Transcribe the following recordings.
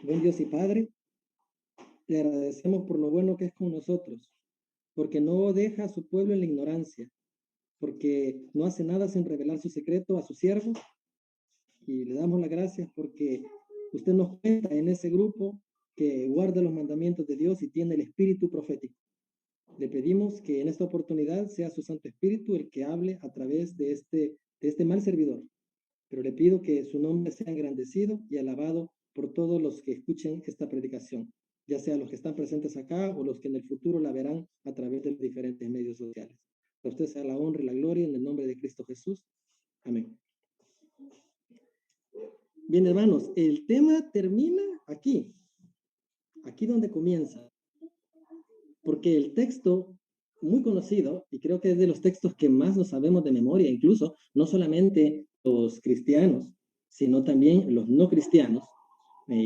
Buen Dios y Padre, te agradecemos por lo bueno que es con nosotros, porque no deja a su pueblo en la ignorancia, porque no hace nada sin revelar su secreto a sus siervos, y le damos las gracias porque usted nos cuenta en ese grupo que guarda los mandamientos de Dios y tiene el espíritu profético. Le pedimos que en esta oportunidad sea su Santo Espíritu el que hable a través de este mal servidor, pero le pido que su nombre sea engrandecido y alabado por todos los que escuchen esta predicación, ya sea los que están presentes acá o los que en el futuro la verán a través de los diferentes medios sociales. A usted sea la honra y la gloria en el nombre de Cristo Jesús. Amén. Bien, hermanos, el tema termina aquí donde comienza, porque el texto muy conocido, y creo que es de los textos que más nos sabemos de memoria, incluso no solamente los cristianos, sino también los no cristianos,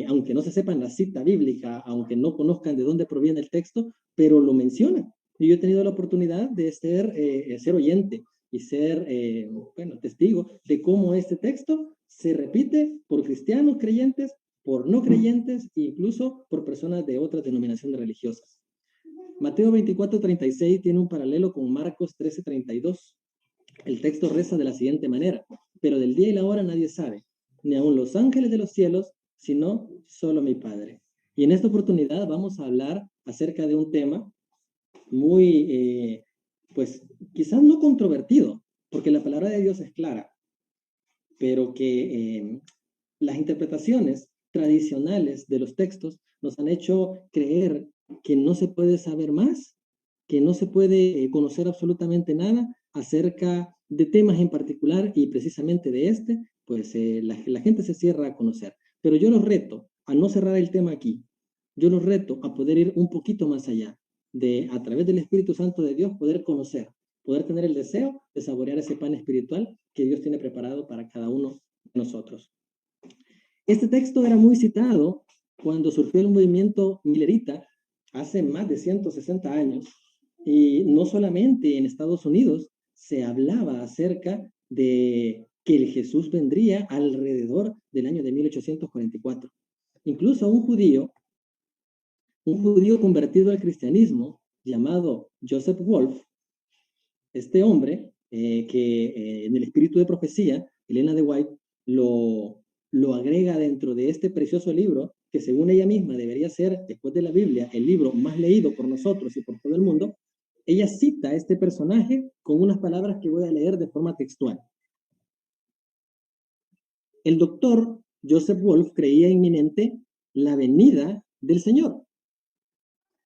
aunque no se sepan la cita bíblica, aunque no conozcan de dónde proviene el texto, pero lo mencionan. Y yo he tenido la oportunidad de ser oyente y ser, testigo de cómo este texto se repite por cristianos creyentes, por no creyentes e incluso por personas de otras denominaciones religiosas. Mateo 24:36 tiene un paralelo con Marcos 13:32. El texto reza de la siguiente manera: pero del día y la hora nadie sabe, ni aun los ángeles de los cielos, sino solo mi Padre. Y en esta oportunidad vamos a hablar acerca de un tema muy, pues quizás no controvertido, porque la palabra de Dios es clara, pero que las interpretaciones tradicionales de los textos nos han hecho creer que no se puede saber más, que no se puede conocer absolutamente nada acerca de temas en particular, y precisamente de pues la gente se cierra a conocer. Pero yo los reto a no cerrar el tema aquí. Yo los reto a poder ir un poquito más allá, de a través del Espíritu Santo de Dios poder conocer, poder tener el deseo de saborear ese pan espiritual que Dios tiene preparado para cada uno de nosotros. Este texto era muy citado cuando surgió el movimiento millerita hace más de 160 años, y no solamente en Estados Unidos se hablaba acerca de que el Jesús vendría alrededor del año de 1844. Incluso un judío convertido al cristianismo llamado Joseph Wolf, este hombre que en el espíritu de profecía, Elena de White, lo agrega dentro de este precioso libro, que según ella misma debería ser, después de la Biblia, el libro más leído por nosotros y por todo el mundo. Ella cita a este personaje con unas palabras que voy a leer de forma textual. El doctor Joseph Wolf creía inminente la venida del Señor.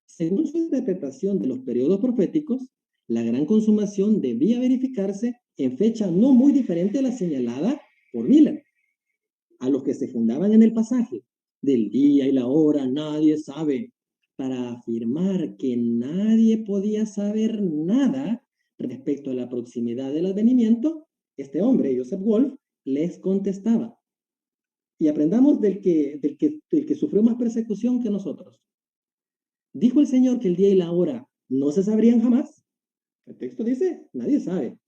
Según su interpretación de los periodos proféticos, la gran consumación debía verificarse en fecha no muy diferente a la señalada por Miller. A los que se fundaban en el pasaje del día y la hora nadie sabe, para afirmar que nadie podía saber nada respecto a la proximidad del advenimiento, este hombre, Joseph Wolf, les contestaba: y aprendamos del que sufrió más persecución que nosotros. ¿Dijo el Señor que el día y la hora no se sabrían jamás? El texto dice, nadie sabe.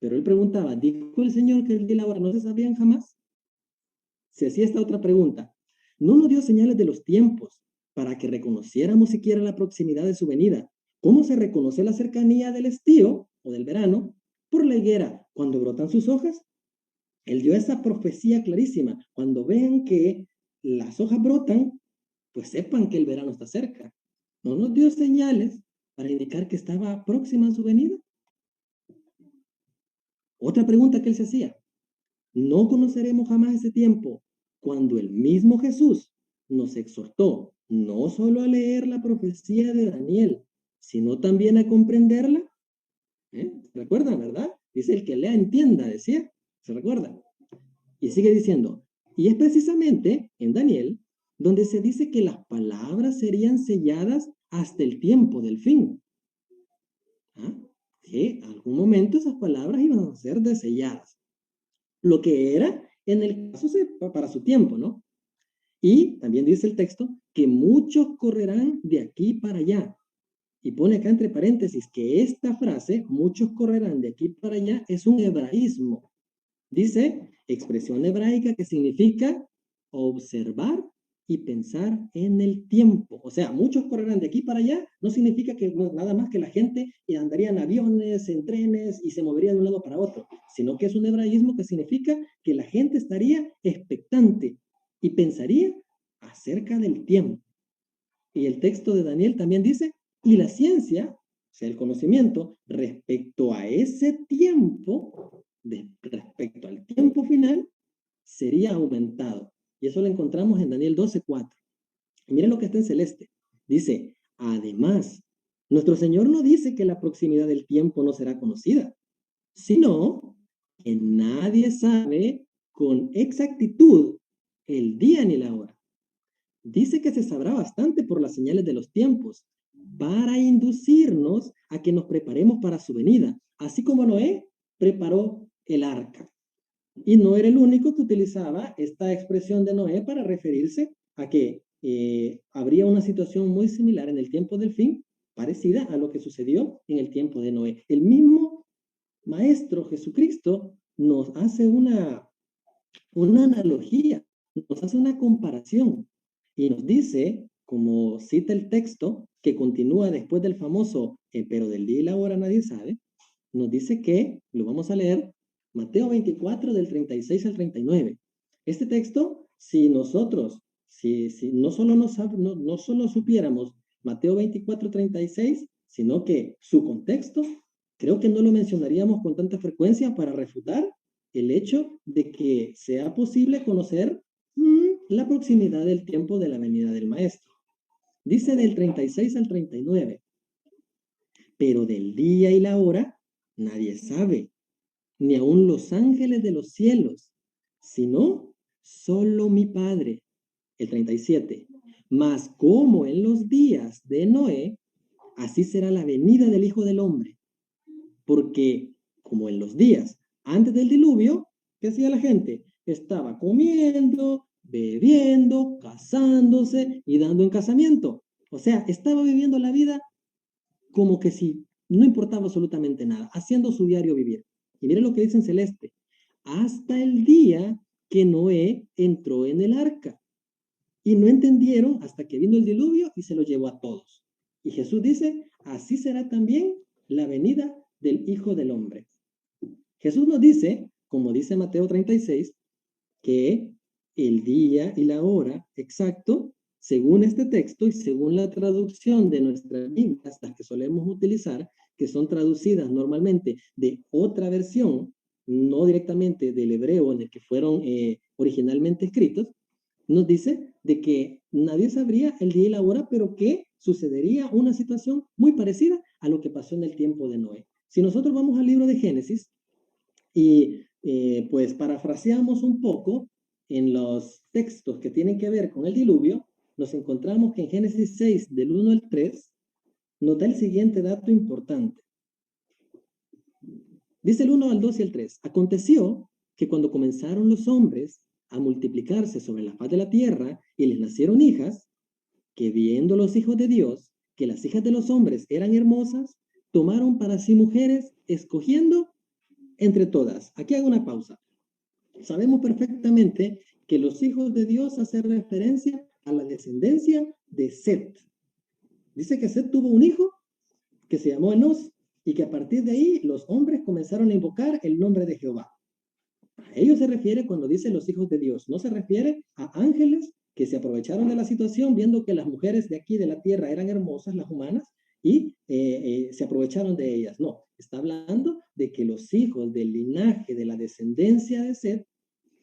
Pero él preguntaba, ¿dijo el Señor que el día y la hora no se sabrían jamás? Se hacía esta otra pregunta: ¿no nos dio señales de los tiempos para que reconociéramos siquiera la proximidad de su venida? ¿Cómo se reconoce la cercanía del estío o del verano por la higuera cuando brotan sus hojas? Él dio esa profecía clarísima. Cuando vean que las hojas brotan, pues sepan que el verano está cerca. ¿No nos dio señales para indicar que estaba próxima a su venida? Otra pregunta que él se hacía: ¿no conoceremos jamás ese tiempo cuando el mismo Jesús nos exhortó no solo a leer la profecía de Daniel, sino también a comprenderla? ¿Recuerdan, verdad? Dice, el que lea entienda, decía. ¿Se recuerda? Y sigue diciendo, y es precisamente en Daniel donde se dice que las palabras serían selladas hasta el tiempo del fin. Que en algún momento esas palabras iban a ser deselladas. Lo que era en el caso para su tiempo, ¿no? Y también dice el texto que muchos correrán de aquí para allá. Y pone acá entre paréntesis que esta frase, muchos correrán de aquí para allá, es un hebraísmo. Dice, expresión hebraica que significa observar y pensar en el tiempo. O sea, muchos correrán de aquí para allá, no significa que nada más que la gente andaría en aviones, en trenes y se movería de un lado para otro, sino que es un hebraísmo que significa que la gente estaría expectante y pensaría acerca del tiempo. Y el texto de Daniel también dice, y la ciencia, o sea, el conocimiento, respecto a ese tiempo, respecto al tiempo final, sería aumentado. Y eso lo encontramos en Daniel 12:4. Miren lo que está en celeste. Dice, además, nuestro Señor no dice que la proximidad del tiempo no será conocida, sino que nadie sabe con exactitud el día ni la hora. Dice que se sabrá bastante por las señales de los tiempos, para inducirnos a que nos preparemos para su venida, así como Noé preparó el arca. Y no era el único que utilizaba esta expresión de Noé para referirse a que habría una situación muy similar en el tiempo del fin, parecida a lo que sucedió en el tiempo de Noé. El mismo Maestro Jesucristo nos hace una analogía, nos hace una comparación y nos dice, como cita el texto, que continúa después del famoso, pero del día y la hora nadie sabe, nos dice que, lo vamos a leer, Mateo 24 del 36 al 39. Este texto, si nosotros, si no solo, no solo supiéramos Mateo 24, 36, sino que su contexto, creo que no lo mencionaríamos con tanta frecuencia para refutar el hecho de que sea posible conocer la proximidad del tiempo de la venida del Maestro. Dice del 36 al 39, pero del día y la hora nadie sabe, ni aun los ángeles de los cielos, sino solo mi Padre. El 37, mas como en los días de Noé, así será la venida del Hijo del Hombre. Porque como en los días antes del diluvio, ¿qué hacía la gente? Estaba comiendo, bebiendo, casándose y dando en casamiento. O sea, estaba viviendo la vida como que si no importaba absolutamente nada, haciendo su diario vivir. Y miren lo que dice en celeste. Hasta el día que Noé entró en el arca. Y no entendieron hasta que vino el diluvio y se lo llevó a todos. Y Jesús dice, así será también la venida del Hijo del Hombre. Jesús nos dice, como dice Mateo 36, que el día y la hora exacto, según este texto y según la traducción de nuestras Biblias, las que solemos utilizar, que son traducidas normalmente de otra versión, no directamente del hebreo en el que fueron originalmente escritos, nos dice de que nadie sabría el día y la hora, pero que sucedería una situación muy parecida a lo que pasó en el tiempo de Noé. Si nosotros vamos al libro de Génesis y pues parafraseamos un poco en los textos que tienen que ver con el diluvio, nos encontramos que en Génesis 6, del 1 al 3, nos da el siguiente dato importante. Dice el 1 al 2 y el 3. Aconteció que cuando comenzaron los hombres a multiplicarse sobre la faz de la tierra y les nacieron hijas, que viendo los hijos de Dios que las hijas de los hombres eran hermosas, tomaron para sí mujeres, escogiendo entre todas. Aquí hago una pausa. Sabemos perfectamente que los hijos de Dios hacen referencia a la descendencia de Set. Dice que Set tuvo un hijo que se llamó Enos y que a partir de ahí los hombres comenzaron a invocar el nombre de Jehová. A ellos se refiere cuando dice los hijos de Dios, no se refiere a ángeles que se aprovecharon de la situación viendo que las mujeres de aquí de la tierra eran hermosas, las humanas, y se aprovecharon de ellas. No, está hablando de que los hijos del linaje, de la descendencia de Set,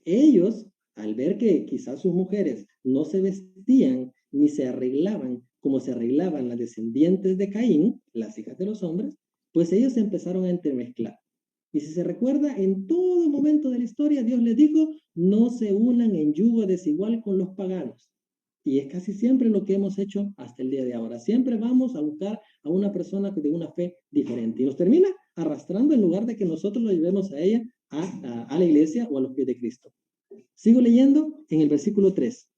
ellos, al ver que quizás sus mujeres no se vestían ni se arreglaban como se arreglaban las descendientes de Caín, las hijas de los hombres, pues ellos se empezaron a entremezclar. Y si se recuerda, en todo momento de la historia, Dios les dijo, no se unan en yugo desigual con los paganos. Y es casi siempre lo que hemos hecho hasta el día de ahora. Siempre vamos a buscar a una persona de una fe diferente. Y nos termina arrastrando en lugar de que nosotros lo llevemos a ella, a la iglesia o a los pies de Cristo. Sigo leyendo en el versículo 3.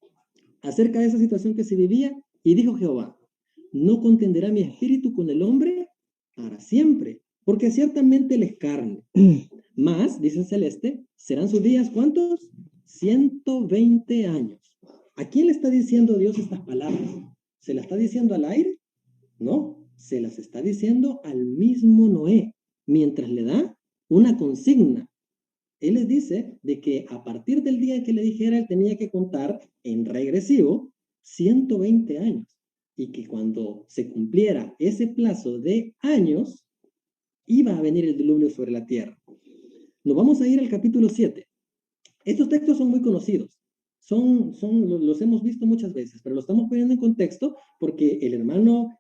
Acerca de esa situación que se vivía, y dijo Jehová, no contenderá mi espíritu con el hombre para siempre, porque ciertamente él es carne. Más, dice el celeste, serán sus días, ¿cuántos? 120 años. ¿A quién le está diciendo Dios estas palabras? ¿Se las está diciendo al aire? No, se las está diciendo al mismo Noé, mientras le da una consigna. Él les dice de que a partir del día que le dijera, él tenía que contar en regresivo 120 años y que cuando se cumpliera ese plazo de años, iba a venir el diluvio sobre la tierra. Nos vamos a ir al capítulo 7. Estos textos son muy conocidos, los hemos visto muchas veces, pero lo estamos poniendo en contexto porque el hermano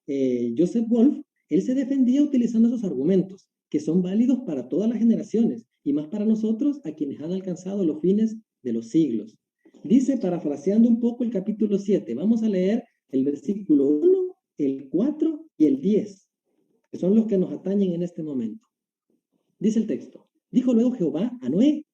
Joseph Wolf, él se defendía utilizando esos argumentos, que son válidos para todas las generaciones, y más para nosotros, a quienes han alcanzado los fines de los siglos. Dice, parafraseando un poco el capítulo 7, vamos a leer el versículo 1, el 4 y el 10, que son los que nos atañen en este momento. Dice el texto, dijo luego Jehová a Noé,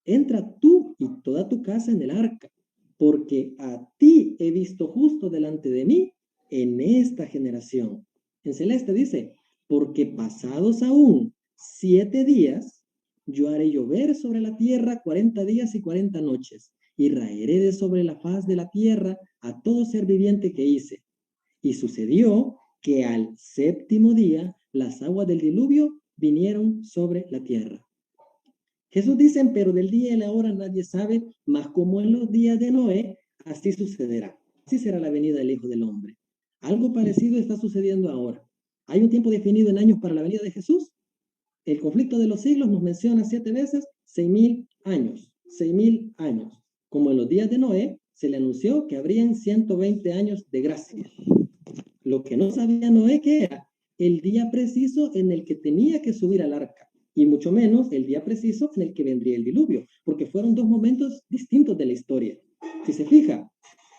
entra tú y toda tu casa en el arca, porque a ti he visto justo delante de mí en esta generación. En celeste dice, porque pasados aún 7 días, yo haré llover sobre la tierra 40 días y 40 noches, y raeré de sobre la faz de la tierra a todo ser viviente que hice. Y sucedió que al 7º día las aguas del diluvio vinieron sobre la tierra. Jesús dice, pero del día y la hora nadie sabe, mas como en los días de Noé, así sucederá. Así será la venida del Hijo del Hombre. Algo parecido está sucediendo ahora. ¿Hay un tiempo definido en años para la venida de Jesús? El conflicto de los siglos nos menciona 7 veces 6.000 años. 6.000 años. Como en los días de Noé, se le anunció que habrían 120 años de gracia. Lo que no sabía Noé que era el día preciso en el que tenía que subir al arca, y mucho menos el día preciso en el que vendría el diluvio, porque fueron dos momentos distintos de la historia. Si se fija,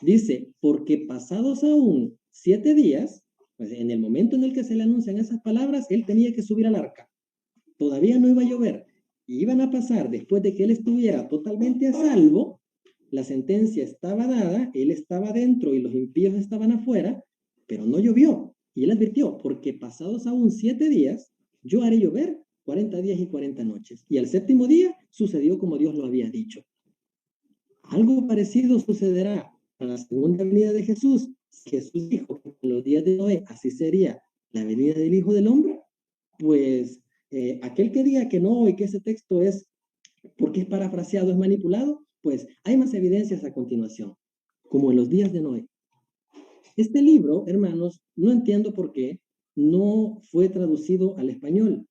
dice, porque pasados aún 7 días, pues en el momento en el que se le anuncian esas palabras, él tenía que subir al arca. Todavía no iba a llover, y iban a pasar después de que él estuviera totalmente a salvo, la sentencia estaba dada, él estaba dentro y los impíos estaban afuera, pero no llovió. Y él advirtió, porque pasados aún 7 días, yo haré llover 40 días y 40 noches. Y al 7º día sucedió como Dios lo había dicho. Algo parecido sucederá a la segunda venida de Jesús. Jesús dijo que en los días de Noé así sería la venida del Hijo del Hombre. Pues aquel que diga que no y que ese texto es porque es parafraseado, es manipulado, pues hay más evidencias a continuación, como en los días de Noé. Este libro, hermanos, no entiendo por qué no fue traducido al español.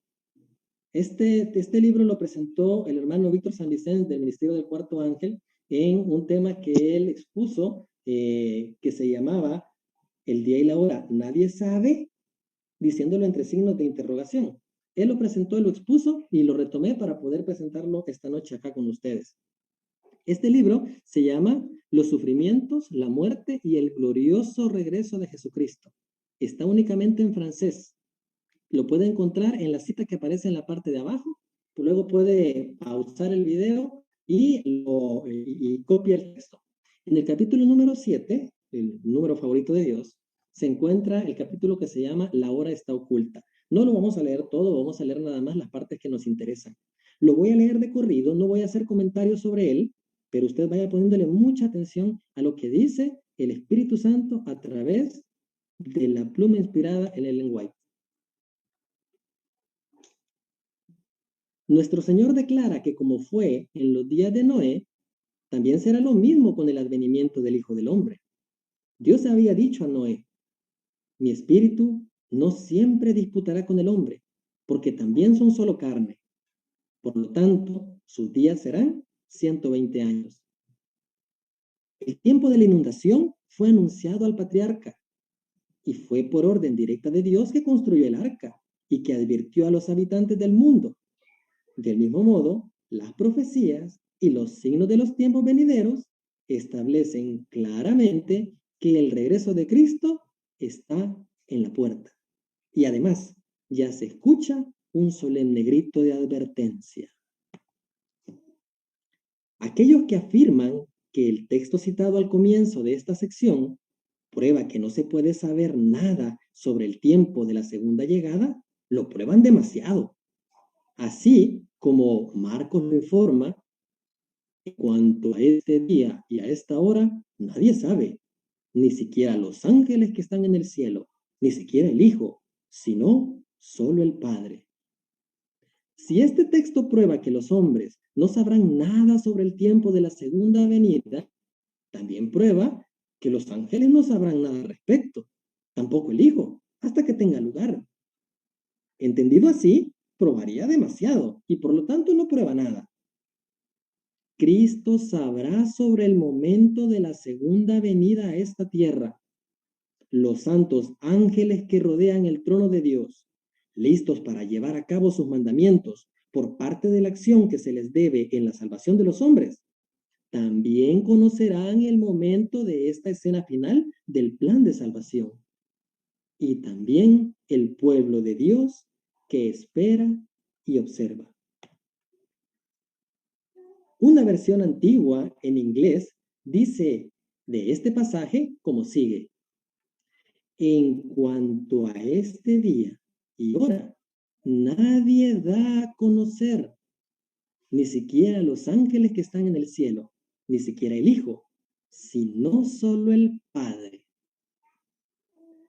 Este libro lo presentó el hermano Víctor San Vicente del Ministerio del Cuarto Ángel en un tema que él expuso que se llamaba El día y la hora. Nadie sabe, diciéndolo entre signos de interrogación. Él lo presentó, lo expuso y lo retomé para poder presentarlo esta noche acá con ustedes. Este libro se llama Los sufrimientos, la muerte y el glorioso regreso de Jesucristo. Está únicamente en francés. Lo puede encontrar en la cita que aparece en la parte de abajo. Luego puede pausar el video y copia el texto. En el capítulo número 7, el número favorito de Dios, se encuentra el capítulo que se llama La hora está oculta. No lo vamos a leer todo, vamos a leer nada más las partes que nos interesan. Lo voy a leer de corrido, no voy a hacer comentarios sobre él, pero usted vaya poniéndole mucha atención a lo que dice el Espíritu Santo a través de la pluma inspirada en Ellen White. Nuestro Señor declara que como fue en los días de Noé, también será lo mismo con el advenimiento del Hijo del Hombre. Dios había dicho a Noé, mi espíritu no siempre disputará con el hombre, porque también son solo carne. Por lo tanto, sus días serán 120 años. El tiempo de la inundación fue anunciado al patriarca y fue por orden directa de Dios que construyó el arca y que advirtió a los habitantes del mundo. Del mismo modo, las profecías y los signos de los tiempos venideros establecen claramente que el regreso de Cristo está en la puerta. Y además, ya se escucha un solemne grito de advertencia. Aquellos que afirman que el texto citado al comienzo de esta sección prueba que no se puede saber nada sobre el tiempo de la segunda llegada, lo prueban demasiado. Así como Marcos lo informa, En cuanto a este día y a esta hora, nadie sabe, ni siquiera los ángeles que están en el cielo, ni siquiera el Hijo, sino solo el Padre. Si este texto prueba que los hombres no sabrán nada sobre el tiempo de la segunda venida, también prueba que los ángeles no sabrán nada al respecto, tampoco el Hijo, hasta que tenga lugar. Entendido así, probaría demasiado y por lo tanto no prueba nada. Cristo sabrá sobre el momento de la segunda venida a esta tierra. Los santos ángeles que rodean el trono de Dios, listos para llevar a cabo sus mandamientos por parte de la acción que se les debe en la salvación de los hombres, también conocerán el momento de esta escena final del plan de salvación. Y también el pueblo de Dios que espera y observa. Una versión antigua en inglés dice de este pasaje como sigue: en cuanto a este día y hora, nadie da a conocer, ni siquiera los ángeles que están en el cielo, ni siquiera el Hijo, sino solo el Padre.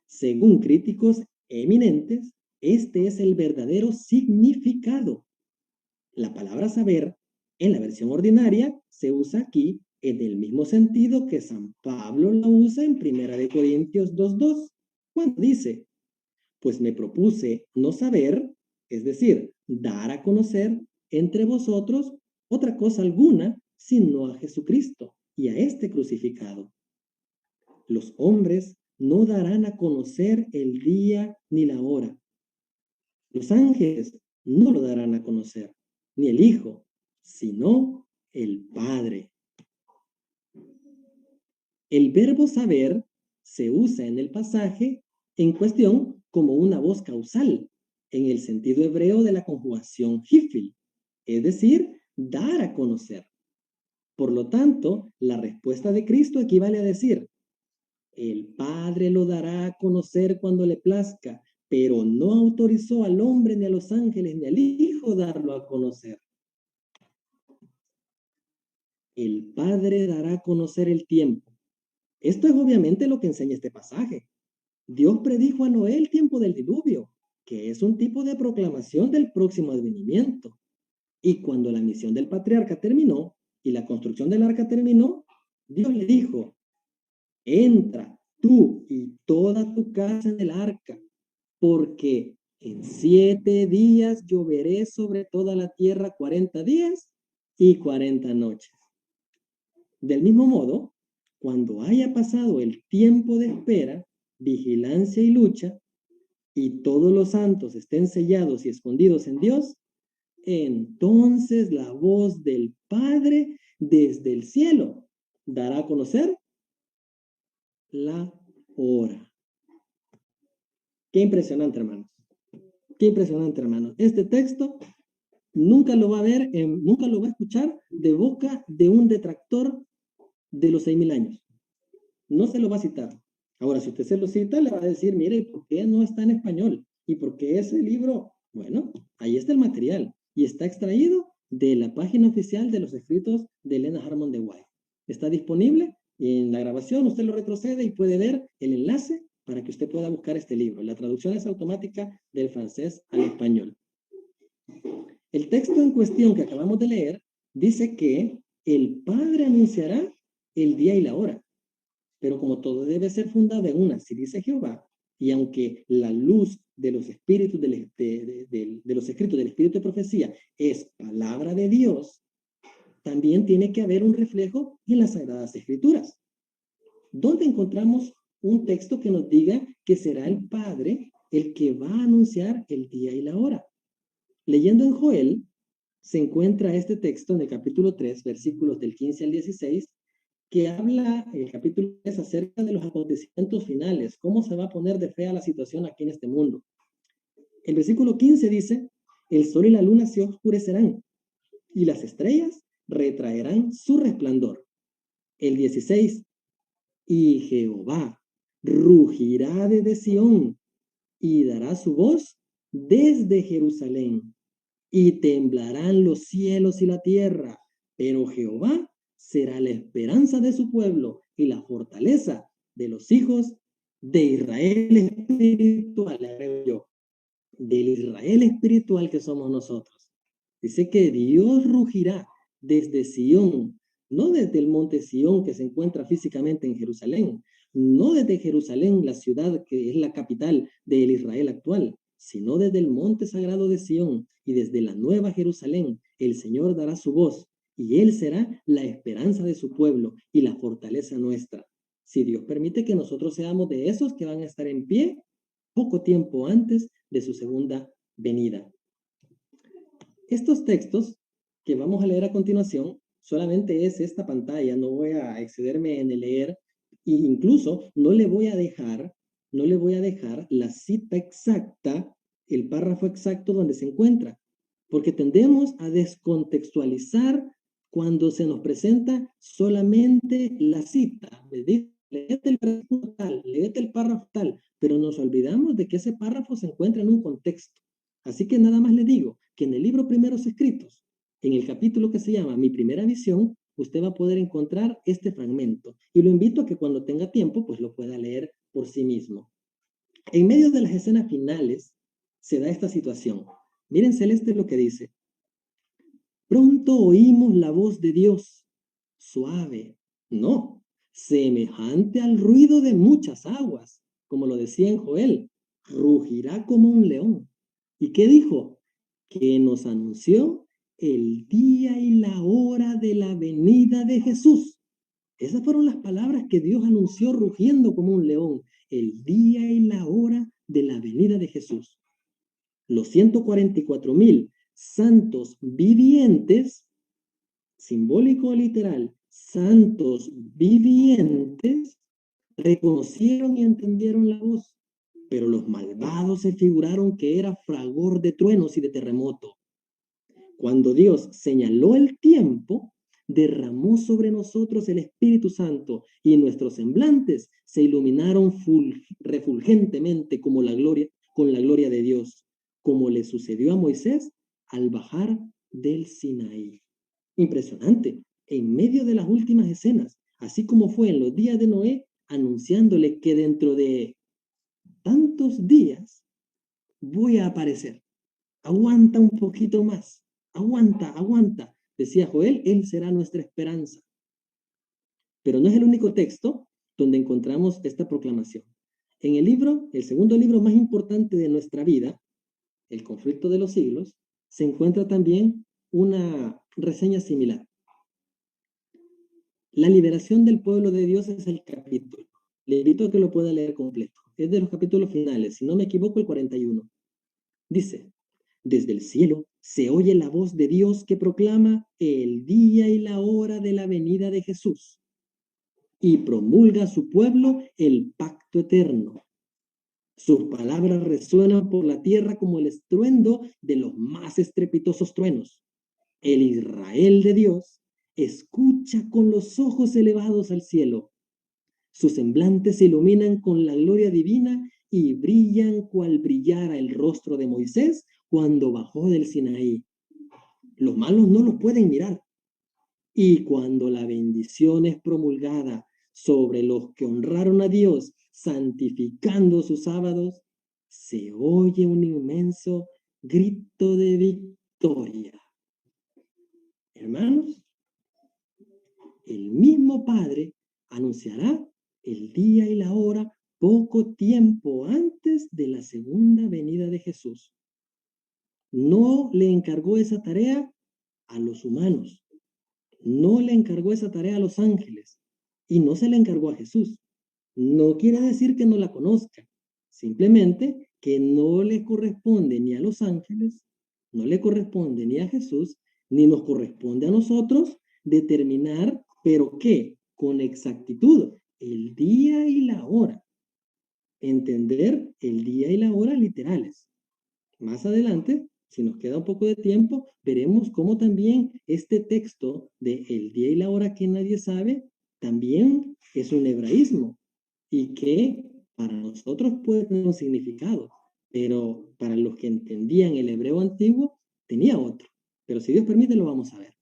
Según críticos eminentes, este es el verdadero significado. La palabra saber, en la versión ordinaria, se usa aquí en el mismo sentido que San Pablo la usa en 1 Corintios 2:2, cuando dice: pues me propuse no saber, es decir, dar a conocer entre vosotros otra cosa alguna, sino a Jesucristo y a este crucificado. Los hombres no darán a conocer el día ni la hora. Los ángeles no lo darán a conocer, ni el Hijo, sino el Padre. El verbo saber se usa en el pasaje en cuestión como una voz causal, en el sentido hebreo de la conjugación hifil, es decir, dar a conocer. Por lo tanto, la respuesta de Cristo equivale a decir: el Padre lo dará a conocer cuando le plazca, pero no autorizó al hombre, ni a los ángeles, ni al Hijo darlo a conocer. El Padre dará a conocer el tiempo. Esto es obviamente lo que enseña este pasaje. Dios predijo a Noé el tiempo del diluvio, que es un tipo de proclamación del próximo advenimiento. Y cuando la misión del patriarca terminó y la construcción del arca terminó, Dios le dijo: entra tú y toda tu casa en el arca, porque en 7 días lloveré sobre toda la tierra 40 días y 40 noches. Del mismo modo, cuando haya pasado el tiempo de espera, vigilancia y lucha, y todos los santos estén sellados y escondidos en Dios, entonces la voz del Padre desde el cielo dará a conocer la hora. Qué impresionante, hermanos. Qué impresionante, hermanos. Este texto nunca lo va a ver, nunca lo va a escuchar de boca de un detractor de los 6.000 años. No se lo va a citar. Ahora, si usted se lo cita, le va a decir: mire, ¿por qué no está en español? ¿Y por qué ese libro? Bueno, ahí está el material y está extraído de la página oficial de los escritos de Elena Harmon de White. Está disponible y en la grabación usted lo retrocede y puede ver el enlace para que usted pueda buscar este libro. La traducción es automática del francés al español. El texto en cuestión que acabamos de leer dice que el Padre anunciará el día y la hora. Pero como todo debe ser fundado en una, si dice Jehová, y aunque la luz de los espíritus de los escritos del espíritu de profecía es palabra de Dios, también tiene que haber un reflejo en las Sagradas Escrituras. ¿Dónde encontramos un texto que nos diga que será el Padre el que va a anunciar el día y la hora? Leyendo en Joel, se encuentra este texto en el capítulo 3, versículos del 15 al 16, que habla el capítulo 3 acerca de los acontecimientos finales, cómo se va a poner de fea la situación aquí en este mundo. El versículo 15 dice: el sol y la luna se oscurecerán, y las estrellas retraerán su resplandor. El 16, y Jehová rugirá desde Sión, y dará su voz desde Jerusalén, y temblarán los cielos y la tierra, pero Jehová será la esperanza de su pueblo y la fortaleza de los hijos de Israel espiritual, agrego yo, del Israel espiritual que somos nosotros. Dice que Dios rugirá desde Sión, no desde el monte Sión que se encuentra físicamente en Jerusalén, no desde Jerusalén, la ciudad que es la capital del Israel actual, sino desde el monte sagrado de Sión y desde la nueva Jerusalén, el Señor dará su voz y Él será la esperanza de su pueblo y la fortaleza nuestra. Si Dios permite que nosotros seamos de esos que van a estar en pie poco tiempo antes de su segunda venida. Estos textos que vamos a leer a continuación solamente es esta pantalla, no voy a excederme en el leer e incluso no le voy a dejar la cita exacta, el párrafo exacto donde se encuentra, porque tendemos a descontextualizar cuando se nos presenta solamente la cita. Léete el párrafo tal, léete el párrafo tal, pero nos olvidamos de que ese párrafo se encuentra en un contexto. Así que nada más le digo que en el libro Primeros Escritos, en el capítulo que se llama Mi Primera Visión, usted va a poder encontrar este fragmento. Y lo invito a que cuando tenga tiempo, pues lo pueda leer por sí mismo. En medio de las escenas finales se da esta situación. Miren Celeste lo que dice. Pronto oímos la voz de Dios, suave, no, semejante al ruido de muchas aguas, como lo decía en Joel, rugirá como un león. ¿Y qué dijo? Que nos anunció el día y la hora de la venida de Jesús. Esas fueron las palabras que Dios anunció rugiendo como un león, el día y la hora de la venida de Jesús. Los 144,000 santos vivientes, simbólico o literal, santos vivientes, reconocieron y entendieron la voz, pero los malvados se figuraron que era fragor de truenos y de terremoto. Cuando Dios señaló el tiempo, derramó sobre nosotros el Espíritu Santo y nuestros semblantes se iluminaron refulgentemente como con la gloria de Dios, como le sucedió a Moisés al bajar del Sinaí. Impresionante, en medio de las últimas escenas, así como fue en los días de Noé, anunciándole que dentro de tantos días voy a aparecer. Aguanta un poquito más. Aguanta, aguanta. Decía Joel, Él será nuestra esperanza. Pero no es el único texto donde encontramos esta proclamación. En el libro, el segundo libro más importante de nuestra vida, El conflicto de los siglos, se encuentra también una reseña similar. La liberación del pueblo de Dios es el capítulo. Le invito a que lo pueda leer completo. Es de los capítulos finales, si no me equivoco, el 41. Dice, desde el cielo se oye la voz de Dios que proclama el día y la hora de la venida de Jesús y promulga a su pueblo el pacto eterno. Sus palabras resuenan por la tierra como el estruendo de los más estrepitosos truenos. El Israel de Dios escucha con los ojos elevados al cielo. Sus semblantes se iluminan con la gloria divina y brillan cual brillara el rostro de Moisés cuando bajó del Sinaí. Los malos no los pueden mirar. Y cuando la bendición es promulgada sobre los que honraron a Dios, santificando sus sábados, se oye un inmenso grito de victoria. Hermanos, el mismo Padre anunciará el día y la hora poco tiempo antes de la segunda venida de Jesús. No le encargó esa tarea a los humanos, no le encargó esa tarea a los ángeles y no se le encargó a Jesús. No quiere decir que no la conozca, simplemente que no le corresponde ni a los ángeles, no le corresponde ni a Jesús, ni nos corresponde a nosotros determinar, pero ¿qué? Con exactitud, el día y la hora. Entender el día y la hora literales. Más adelante, si nos queda un poco de tiempo, veremos cómo también este texto de el día y la hora que nadie sabe, también es un hebraísmo y que para nosotros puede tener un significado, pero para los que entendían el hebreo antiguo tenía otro. Pero si Dios permite, lo vamos a ver.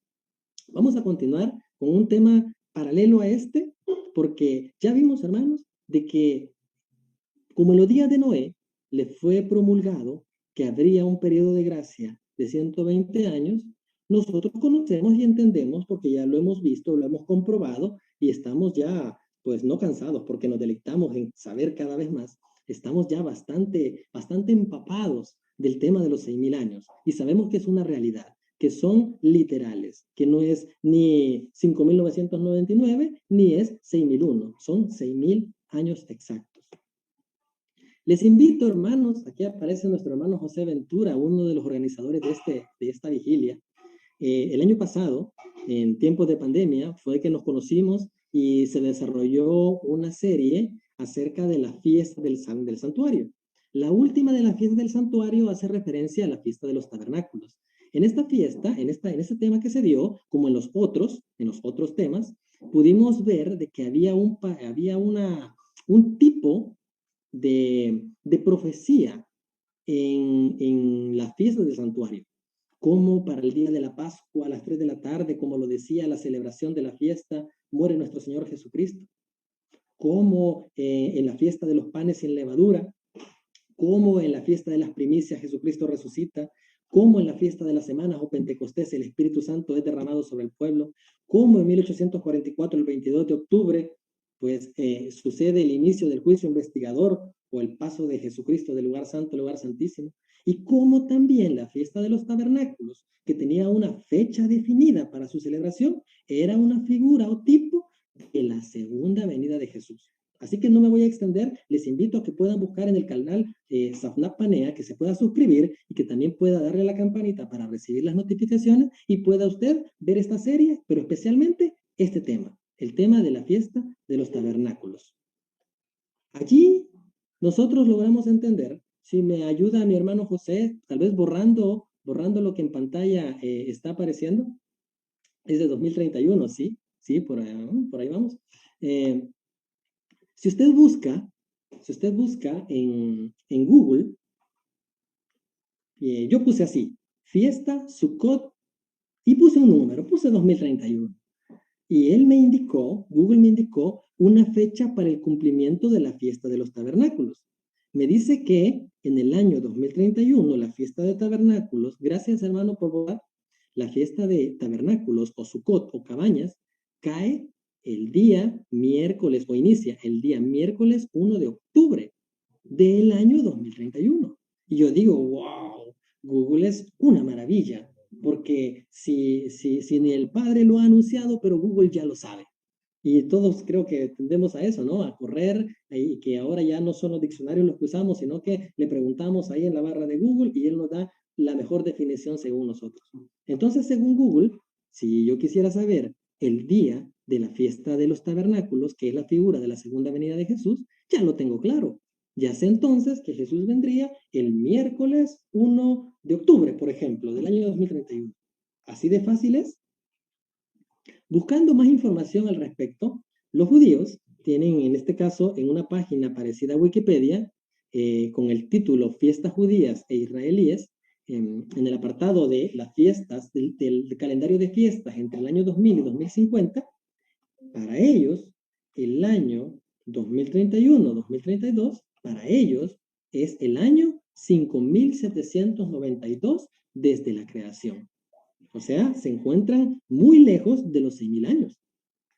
Vamos a continuar con un tema paralelo a este, porque ya vimos, hermanos, de que como en los días de Noé le fue promulgado que habría un periodo de gracia de 120 años, nosotros conocemos y entendemos, porque ya lo hemos visto, lo hemos comprobado y estamos ya, pues no cansados, porque nos deleitamos en saber cada vez más, estamos ya bastante empapados del tema de los 6.000 años y sabemos que es una realidad, que son literales, que no es ni 5.999 ni es 6.001, son 6.000 años exactos. Les invito, hermanos, aquí aparece nuestro hermano José Ventura, uno de los organizadores de esta vigilia. El año pasado, en tiempos de pandemia, fue que nos conocimos y se desarrolló una serie acerca de la fiesta del santuario. La última de la fiesta del santuario hace referencia a la fiesta de los tabernáculos. En esta fiesta, en este tema que se dio, como en los otros temas, pudimos ver de que había un tipo de profecía en las fiestas del santuario, como para el día de la Pascua a las 3 de la tarde, como lo decía la celebración de la fiesta, muere nuestro Señor Jesucristo, como en la fiesta de los panes sin levadura, como en la fiesta de las primicias Jesucristo resucita, como en la fiesta de las semanas o Pentecostés el Espíritu Santo es derramado sobre el pueblo, como en 1844, el 22 de octubre, pues sucede el inicio del juicio investigador o el paso de Jesucristo del lugar santo al lugar santísimo, y como también la fiesta de los tabernáculos, que tenía una fecha definida para su celebración, era una figura o tipo de la segunda venida de Jesús. Así que no me voy a extender, les invito a que puedan buscar en el canal Safnat Panea, que se pueda suscribir y que también pueda darle a la campanita para recibir las notificaciones y pueda usted ver esta serie, pero especialmente este tema, el tema de la fiesta de los tabernáculos. Allí nosotros logramos entender, si me ayuda mi hermano José, tal vez borrando lo que en pantalla está apareciendo, es de 2031, ¿sí? Sí, por ahí vamos. Si usted busca en Google, yo puse así, fiesta Sukkot, y puse un número, puse 2031. Y Google me indicó una fecha para el cumplimiento de la fiesta de los tabernáculos. Me dice que en el año 2031, la fiesta de tabernáculos, gracias hermano por votar, la fiesta de tabernáculos o Sukkot o cabañas, cae el día miércoles o inicia el día miércoles 1 de octubre del año 2031. Y yo digo, wow, Google es una maravilla, porque si ni el padre lo ha anunciado, pero Google ya lo sabe. Y todos creo que tendemos a eso, ¿no? A correr y que ahora ya no son los diccionarios los que usamos, sino que le preguntamos ahí en la barra de Google y él nos da la mejor definición según nosotros. Entonces, según Google, si yo quisiera saber el día de la fiesta de los tabernáculos, que es la figura de la segunda venida de Jesús, ya lo tengo claro. Ya sé entonces que Jesús vendría el miércoles 1 de octubre, por ejemplo, del año 2031. Así de fácil es. Buscando más información al respecto, los judíos tienen, en este caso, en una página parecida a Wikipedia, con el título Fiestas judías e israelíes, en el apartado de las fiestas, del calendario de fiestas entre el año 2000 y 2050, para ellos, el año 2031-2032, para ellos, es el año 5792 desde la creación. O sea, se encuentran muy lejos de los 6.000 años.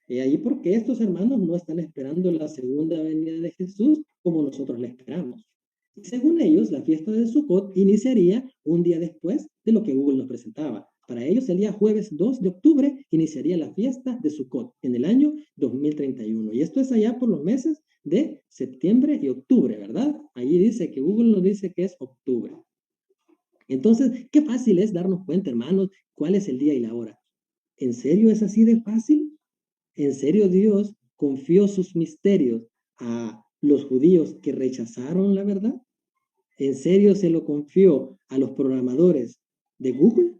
Y ahí porque estos hermanos no están esperando la segunda venida de Jesús como nosotros la esperamos. Y según ellos, la fiesta de Sukkot iniciaría un día después de lo que Google nos presentaba. Para ellos, el día jueves 2 de octubre iniciaría la fiesta de Sukkot en el año 2031. Y esto es allá por los meses de septiembre y octubre, ¿verdad? Allí dice que Google nos dice que es octubre. Entonces, qué fácil es darnos cuenta, hermanos, cuál es el día y la hora. ¿En serio es así de fácil? ¿En serio Dios confió sus misterios a los judíos que rechazaron la verdad? ¿En serio se lo confió a los programadores de Google?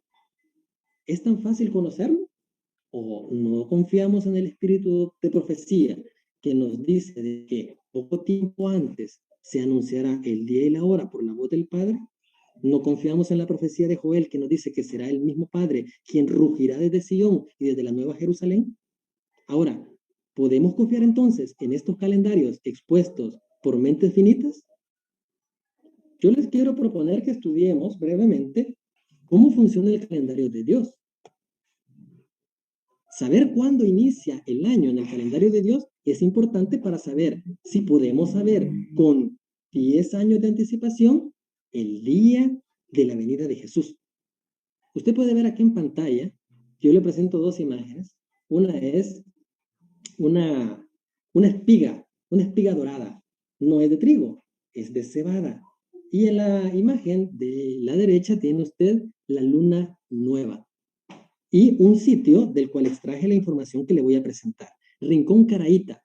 ¿Es tan fácil conocerlo? ¿O no confiamos en el espíritu de profecía que nos dice de que poco tiempo antes se anunciará el día y la hora por la voz del Padre? No confiamos en la profecía de Joel que nos dice que será el mismo Padre quien rugirá desde Sion y desde la Nueva Jerusalén. Ahora, ¿podemos confiar entonces en estos calendarios expuestos por mentes finitas? Yo les quiero proponer que estudiemos brevemente cómo funciona el calendario de Dios. Saber cuándo inicia el año en el calendario de Dios es importante para saber si podemos saber con 10 años de anticipación el día de la venida de Jesús. Usted puede ver aquí en pantalla, yo le presento dos imágenes. Una es una espiga dorada. No es de trigo, es de cebada. Y en la imagen de la derecha tiene usted la luna nueva y un sitio del cual extraje la información que le voy a presentar. Rincón Caraíta.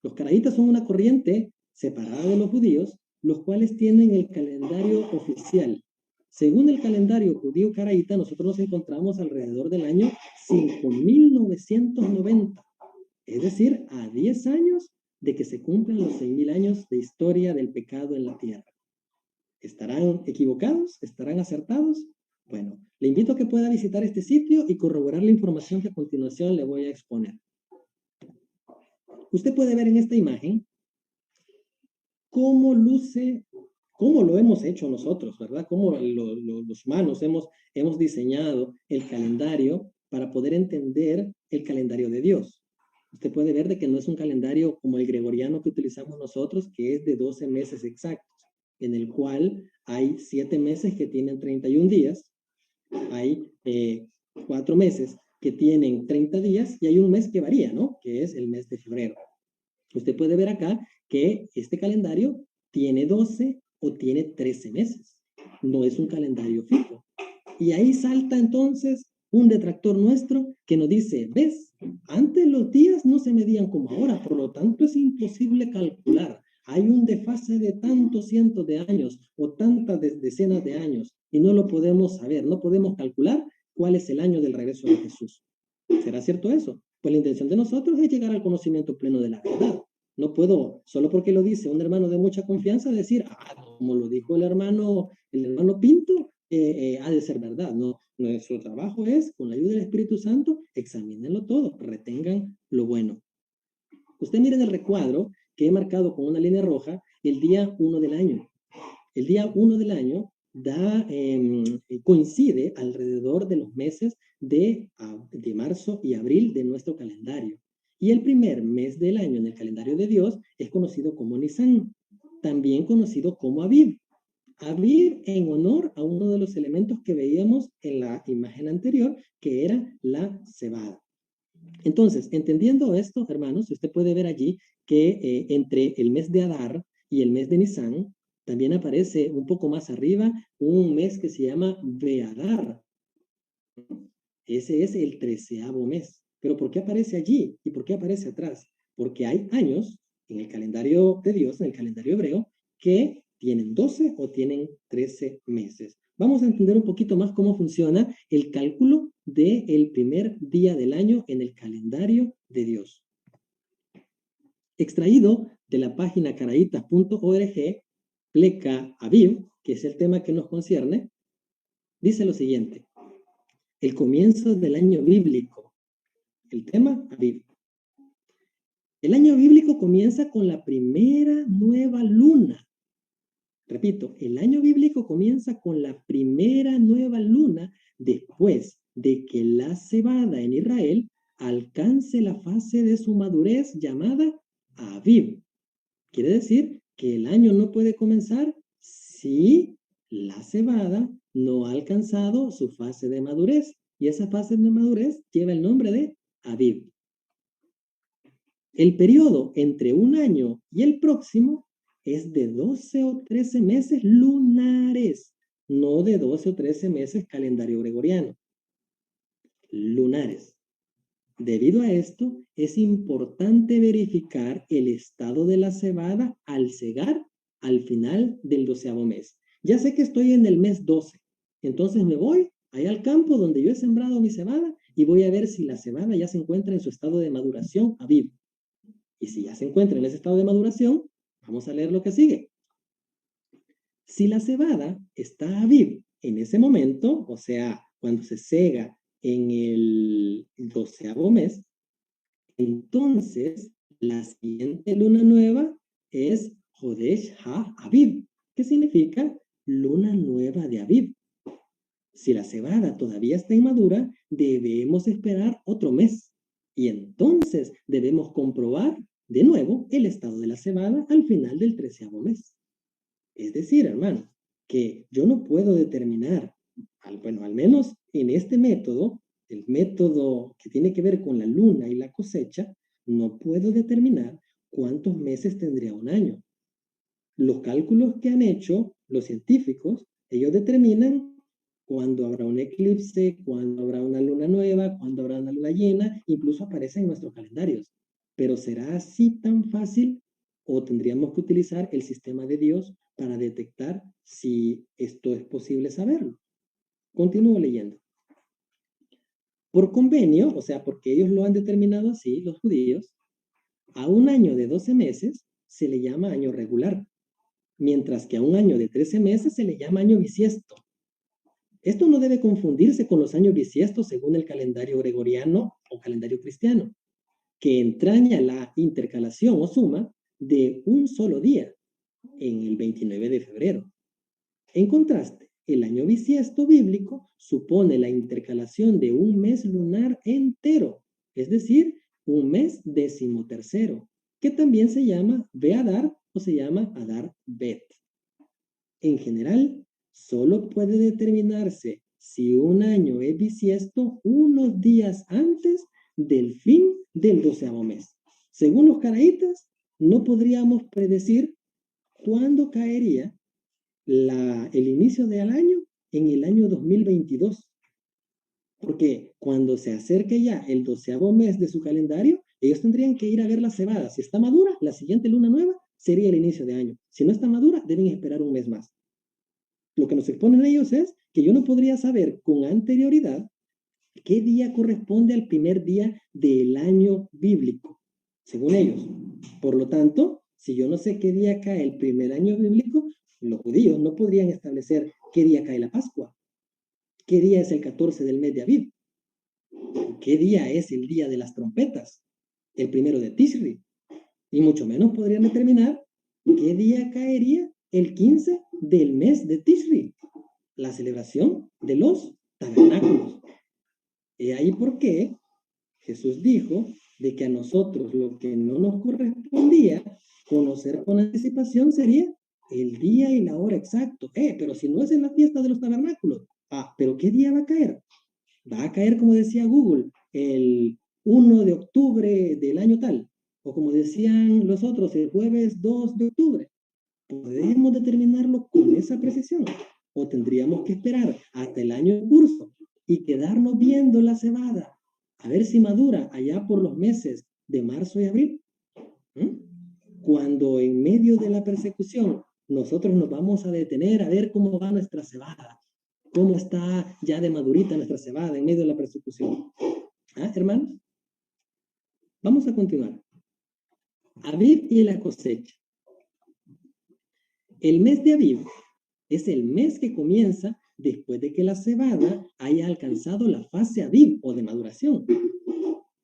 Los caraítas son una corriente separada de los judíos, los cuales tienen el calendario oficial. Según el calendario judío caraíta, nosotros nos encontramos alrededor del año 5990, es decir, a 10 años de que se cumplan los 6000 años de historia del pecado en la tierra. ¿Estarán equivocados? ¿Estarán acertados? Bueno, le invito a que pueda visitar este sitio y corroborar la información que a continuación le voy a exponer. Usted puede ver en esta imagen cómo luce, cómo lo hemos hecho nosotros, ¿verdad? Cómo los humanos hemos diseñado el calendario para poder entender el calendario de Dios. Usted puede ver de que no es un calendario como el gregoriano que utilizamos nosotros, que es de 12 meses exactos, en el cual hay 7 meses que tienen 31 días, hay 4 meses que tienen 30 días y hay un mes que varía, ¿no? Que es el mes de febrero. Usted puede ver acá que este calendario tiene 12 o tiene 13 meses. No es un calendario fijo. Y ahí salta entonces un detractor nuestro que nos dice, ¿ves? Antes los días no se medían como ahora, por lo tanto es imposible calcular. Hay un desfase de tantos cientos de años o tantas decenas de años y no lo podemos saber, no podemos calcular cuál es el año del regreso de Jesús. ¿Será cierto eso? Pues la intención de nosotros es llegar al conocimiento pleno de la verdad. No puedo, solo porque lo dice un hermano de mucha confianza, decir, como lo dijo el hermano Pinto, ha de ser verdad. No, nuestro trabajo es, con la ayuda del Espíritu Santo, examínenlo todo, retengan lo bueno. Usted mire en el recuadro que he marcado con una línea roja el día 1 del año. El día 1 del año coincide alrededor de los meses de marzo y abril de nuestro calendario. Y el primer mes del año en el calendario de Dios es conocido como Nisan, también conocido como Aviv. Aviv en honor a uno de los elementos que veíamos en la imagen anterior, que era la cebada. Entonces, entendiendo esto, hermanos, usted puede ver allí que entre el mes de Adar y el mes de Nisan, también aparece un poco más arriba un mes que se llama Beadar. Ese es el 13º mes. Pero ¿por qué aparece allí y por qué aparece atrás? Porque hay años en el calendario de Dios, en el calendario hebreo, que tienen 12 o tienen 13 meses. Vamos a entender un poquito más cómo funciona el cálculo del primer día del año en el calendario de Dios. Extraído de la página caraítas.org, pleca Aviv, que es el tema que nos concierne, dice lo siguiente: el comienzo del año bíblico. El tema Aviv. El año bíblico comienza con la primera nueva luna. Repito, el año bíblico comienza con la primera nueva luna después de que la cebada en Israel alcance la fase de su madurez llamada Aviv. Quiere decir que el año no puede comenzar si la cebada no ha alcanzado su fase de madurez. Y esa fase de madurez lleva el nombre de Aviv. El periodo entre un año y el próximo es de 12 o 13 meses lunares, no de 12 o 13 meses calendario gregoriano. Lunares. Debido a esto, es importante verificar el estado de la cebada al cegar al final del 12º mes. Ya sé que estoy en el mes 12, entonces me voy allá al campo donde yo he sembrado mi cebada y voy a ver si la cebada ya se encuentra en su estado de maduración Aviv. Y si ya se encuentra en ese estado de maduración, vamos a leer lo que sigue. Si la cebada está Aviv en ese momento, o sea, cuando se sega en el 12º mes, entonces la siguiente luna nueva es Jodesh Ha-Aviv, que significa luna nueva de Aviv. Si la cebada todavía está inmadura, debemos esperar otro mes. Y entonces debemos comprobar de nuevo el estado de la cebada al final del 13º mes. Es decir, hermano, que yo no puedo determinar, bueno, al menos en este método, el método que tiene que ver con la luna y la cosecha, no puedo determinar cuántos meses tendría un año. Los cálculos que han hecho los científicos, ellos determinan cuándo habrá un eclipse, cuándo habrá una luna nueva, cuándo habrá una luna llena, incluso aparecen en nuestros calendarios. Pero ¿será así tan fácil o tendríamos que utilizar el sistema de Dios para detectar si esto es posible saberlo? Continúo leyendo. Por convenio, o sea, porque ellos lo han determinado así, los judíos, a un año de 12 meses se le llama año regular, mientras que a un año de 13 meses se le llama año bisiesto. Esto no debe confundirse con los años bisiestos según el calendario gregoriano o calendario cristiano, que entraña la intercalación o suma de un solo día, en el 29 de febrero. En contraste, el año bisiesto bíblico supone la intercalación de un mes lunar entero, es decir, un mes 13º, que también se llama Beadar o se llama Adar Bet. En general, solo puede determinarse si un año es bisiesto unos días antes del fin del 12º mes. Según los caraítas, no podríamos predecir cuándo caería el inicio del año en el año 2022. Porque cuando se acerque ya el 12º mes de su calendario, ellos tendrían que ir a ver la cebada. Si está madura, la siguiente luna nueva sería el inicio de año. Si no está madura, deben esperar un mes más. Lo que nos exponen ellos es que yo no podría saber con anterioridad qué día corresponde al primer día del año bíblico, según ellos. Por lo tanto, si yo no sé qué día cae el primer año bíblico, los judíos no podrían establecer qué día cae la Pascua, qué día es el 14 del mes de Aviv, qué día es el día de las trompetas, el primero de Tishri, y mucho menos podrían determinar qué día caería el 15 del mes de Tishri, la celebración de los tabernáculos. Y ahí por qué Jesús dijo de que a nosotros lo que no nos correspondía conocer con anticipación sería el día y la hora exacto. Pero si no es en la fiesta de los tabernáculos, pero ¿qué día va a caer? Va a caer, como decía Google, el 1 de octubre del año tal, o como decían los otros, el jueves 2 de octubre. ¿Podemos determinarlo con esa precisión? ¿O tendríamos que esperar hasta el año en curso y quedarnos viendo la cebada a ver si madura allá por los meses de marzo y abril? Cuando en medio de la persecución nosotros nos vamos a detener a ver cómo va nuestra cebada, cómo está ya de madurita nuestra cebada en medio de la persecución. Hermanos? Vamos a continuar. Aviv y la cosecha. El mes de Aviv es el mes que comienza después de que la cebada haya alcanzado la fase Aviv o de maduración.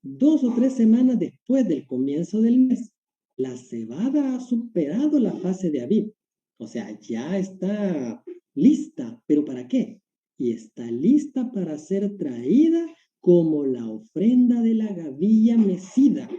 2 o 3 semanas después del comienzo del mes, la cebada ha superado la fase de Aviv. O sea, ya está lista. ¿Pero para qué? Y está lista para ser traída como la ofrenda de la gavilla mecida.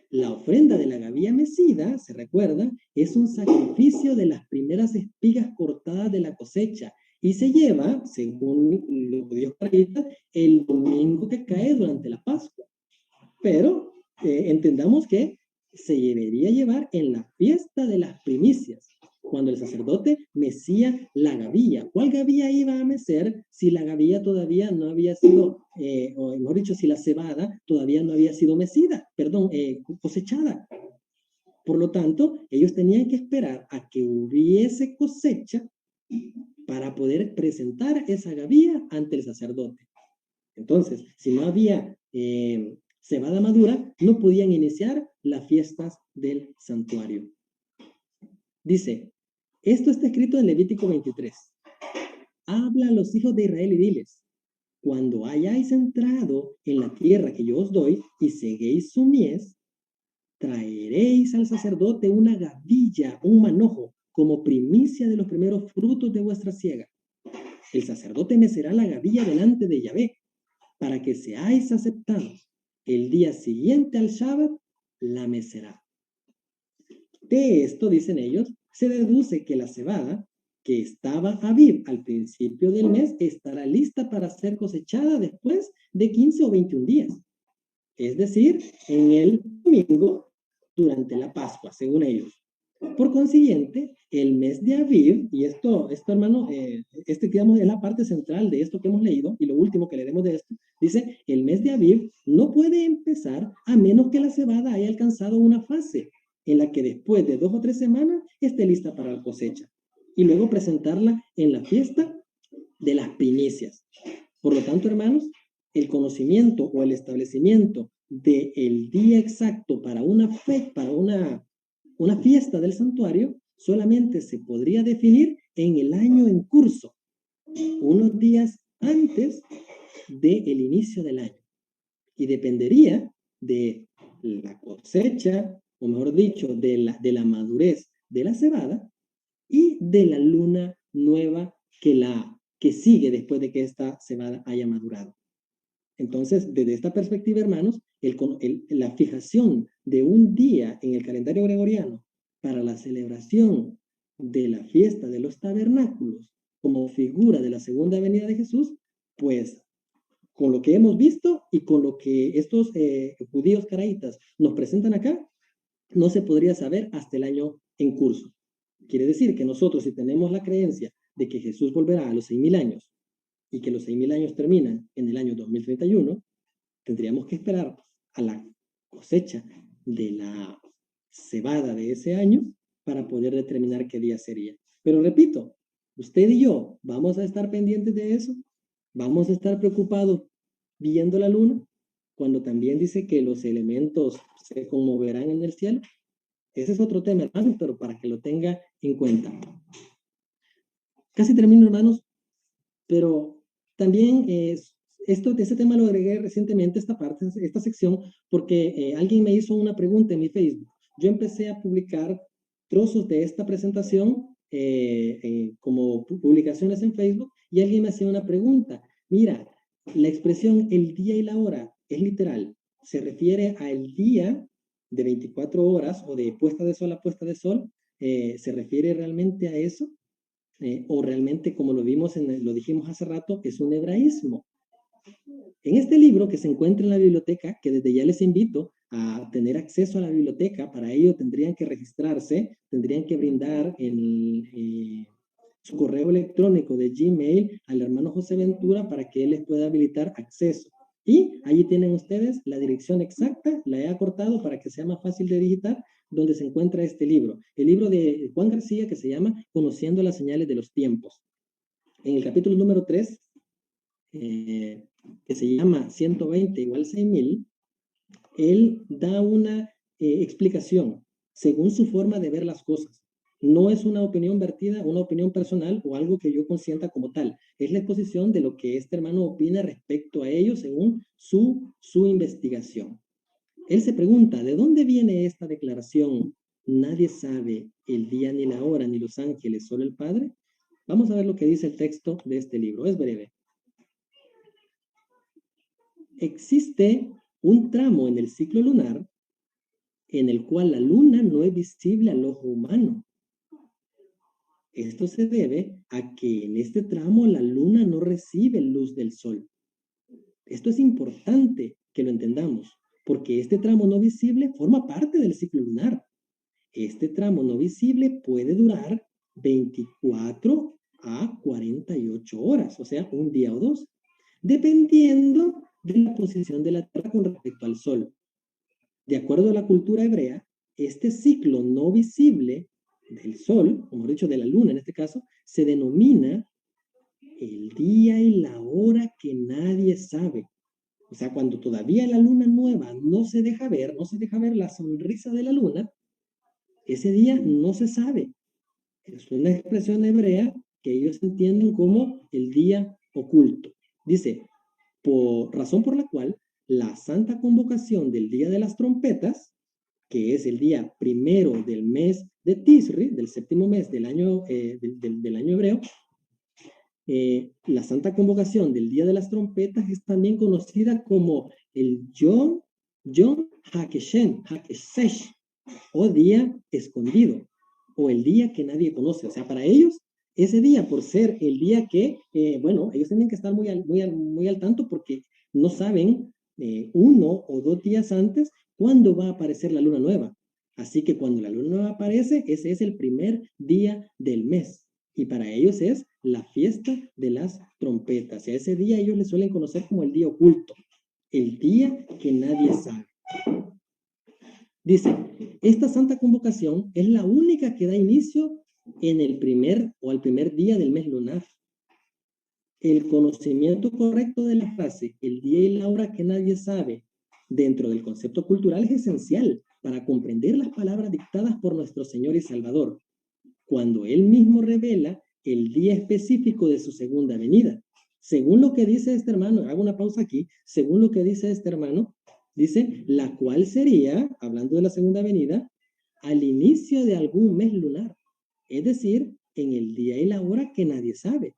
La ofrenda de la gavilla mecida, se recuerda, es un sacrificio de las primeras espigas cortadas de la cosecha y se lleva, según los judíos caraítas, el domingo que cae durante la Pascua. Pero entendamos que se debería llevar en la fiesta de las primicias, cuando el sacerdote mecía la gavilla. ¿Cuál gavilla iba a mecer si la gavilla todavía no había sido, o mejor dicho, si la cebada todavía no había sido mecida, cosechada? Por lo tanto, ellos tenían que esperar a que hubiese cosecha para poder presentar esa gavilla ante el sacerdote. Entonces, si no había cebada madura, no podían iniciar las fiestas del santuario. Dice, Esto está escrito en Levítico 23. Habla a los hijos de Israel y diles, cuando hayáis entrado en la tierra que yo os doy y seguéis su mies, traeréis al sacerdote una gavilla, un manojo, como primicia de los primeros frutos de vuestra siega. El sacerdote mecerá la gavilla delante de Yahvé, para que seáis aceptados. El día siguiente al Shabbat, la mecerá. De esto, dicen ellos, se deduce que la cebada que estaba Aviv al principio del mes estará lista para ser cosechada después de 15 o 21 días. Es decir, en el domingo durante la Pascua, según ellos. Por consiguiente, el mes de Aviv, y esto hermano, digamos, es la parte central de esto que hemos leído, y lo último que leeremos de esto, dice, el mes de Aviv no puede empezar a menos que la cebada haya alcanzado una fase en la que después de 2 o 3 semanas esté lista para la cosecha, y luego presentarla en la fiesta de las primicias. Por lo tanto, hermanos, el conocimiento o el establecimiento del día exacto para una fiesta del santuario solamente se podría definir en el año en curso, unos días antes del inicio del año. Y dependería de la cosecha, o mejor dicho, de la madurez de la cebada y de la luna nueva que sigue después de que esta cebada haya madurado. Entonces, desde esta perspectiva, hermanos, la fijación de un día en el calendario gregoriano para la celebración de la fiesta de los tabernáculos como figura de la segunda venida de Jesús, pues con lo que hemos visto y con lo que estos judíos caraítas nos presentan acá, no se podría saber hasta el año en curso. Quiere decir que nosotros, si tenemos la creencia de que Jesús volverá a los 6.000 años y que los 6.000 años terminan en el año 2031, tendríamos que esperar a la cosecha de la cebada de ese año para poder determinar qué día sería. Pero repito, usted y yo vamos a estar pendientes de eso, vamos a estar preocupados viendo la luna, cuando también dice que los elementos se conmoverán en el cielo. Ese es otro tema, hermanos, pero para que lo tenga en cuenta. Casi termino, hermanos, pero también este tema lo agregué recientemente, esta sección, porque alguien me hizo una pregunta en mi Facebook. Yo empecé a publicar trozos de esta presentación como publicaciones en Facebook y alguien me hacía una pregunta. Mira, la expresión el día y la hora es literal. ¿Se refiere al día de 24 horas o de puesta de sol a puesta de sol? ¿Se refiere realmente a eso? O realmente, como lo lo dijimos hace rato, es un hebraísmo. En este libro que se encuentra en la biblioteca, que desde ya les invito a tener acceso a la biblioteca, para ello tendrían que registrarse, tendrían que brindar su correo electrónico de Gmail al hermano José Ventura para que él les pueda habilitar acceso. Y allí tienen ustedes la dirección exacta, la he acortado para que sea más fácil de digitar, donde se encuentra este libro. El libro de Juan García que se llama Conociendo las señales de los tiempos. En el capítulo número 3, que se llama 120 igual 6.000, él da una explicación según su forma de ver las cosas. No es una opinión vertida, una opinión personal o algo que yo consienta como tal. Es la exposición de lo que este hermano opina respecto a ello según su investigación. Él se pregunta, ¿de dónde viene esta declaración? Nadie sabe el día ni la hora, ni los ángeles, solo el Padre. Vamos a ver lo que dice el texto de este libro. Es breve. Existe un tramo en el ciclo lunar en el cual la luna no es visible al ojo humano. Esto se debe a que en este tramo la luna no recibe luz del sol. Esto es importante que lo entendamos, porque este tramo no visible forma parte del ciclo lunar. Este tramo no visible puede durar 24 a 48 horas, o sea, un día o dos, dependiendo de la posición de la Tierra con respecto al Sol. De acuerdo a la cultura hebrea, este ciclo no visible del Sol, o mejor dicho, de la Luna en este caso, se denomina el día y la hora que nadie sabe. O sea, cuando todavía la luna nueva no se deja ver, no se deja ver la sonrisa de la luna, ese día no se sabe. Es una expresión hebrea que ellos entienden como el día oculto. Dice, por razón por la cual la santa convocación del día de las trompetas, que es el día primero del mes de Tisri, del séptimo mes del año, del año hebreo, la santa convocación del día de las trompetas es también conocida como el Yom HaKeshesh, o día escondido, o el día que nadie conoce. O sea, para ellos, ese día, por ser el día que, bueno, ellos tienen que estar muy al tanto porque no saben 1 o 2 días antes cuándo va a aparecer la luna nueva. Así que cuando la luna nueva aparece, ese es el primer día del mes. Y para ellos es la fiesta de las trompetas. Y a ese día ellos le suelen conocer como el día oculto, el día que nadie sabe. Dice, esta santa convocación es la única que da inicio en el al primer día del mes lunar. El conocimiento correcto de la frase, el día y la hora que nadie sabe, dentro del concepto cultural es esencial para comprender las palabras dictadas por nuestro Señor y Salvador, cuando Él mismo revela el día específico de su segunda venida. Según lo que dice este hermano, hago una pausa aquí, según lo que dice este hermano, dice, la cual sería, hablando de la segunda venida, al inicio de algún mes lunar, es decir, en el día y la hora que nadie sabe,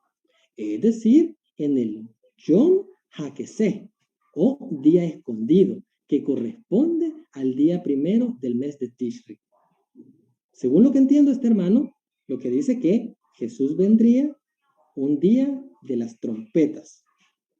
es decir, en el Yom HaKeseh, o día escondido, que corresponde al día primero del mes de Tishri. Según lo que entiendo este hermano, lo que dice que Jesús vendría un día de las trompetas.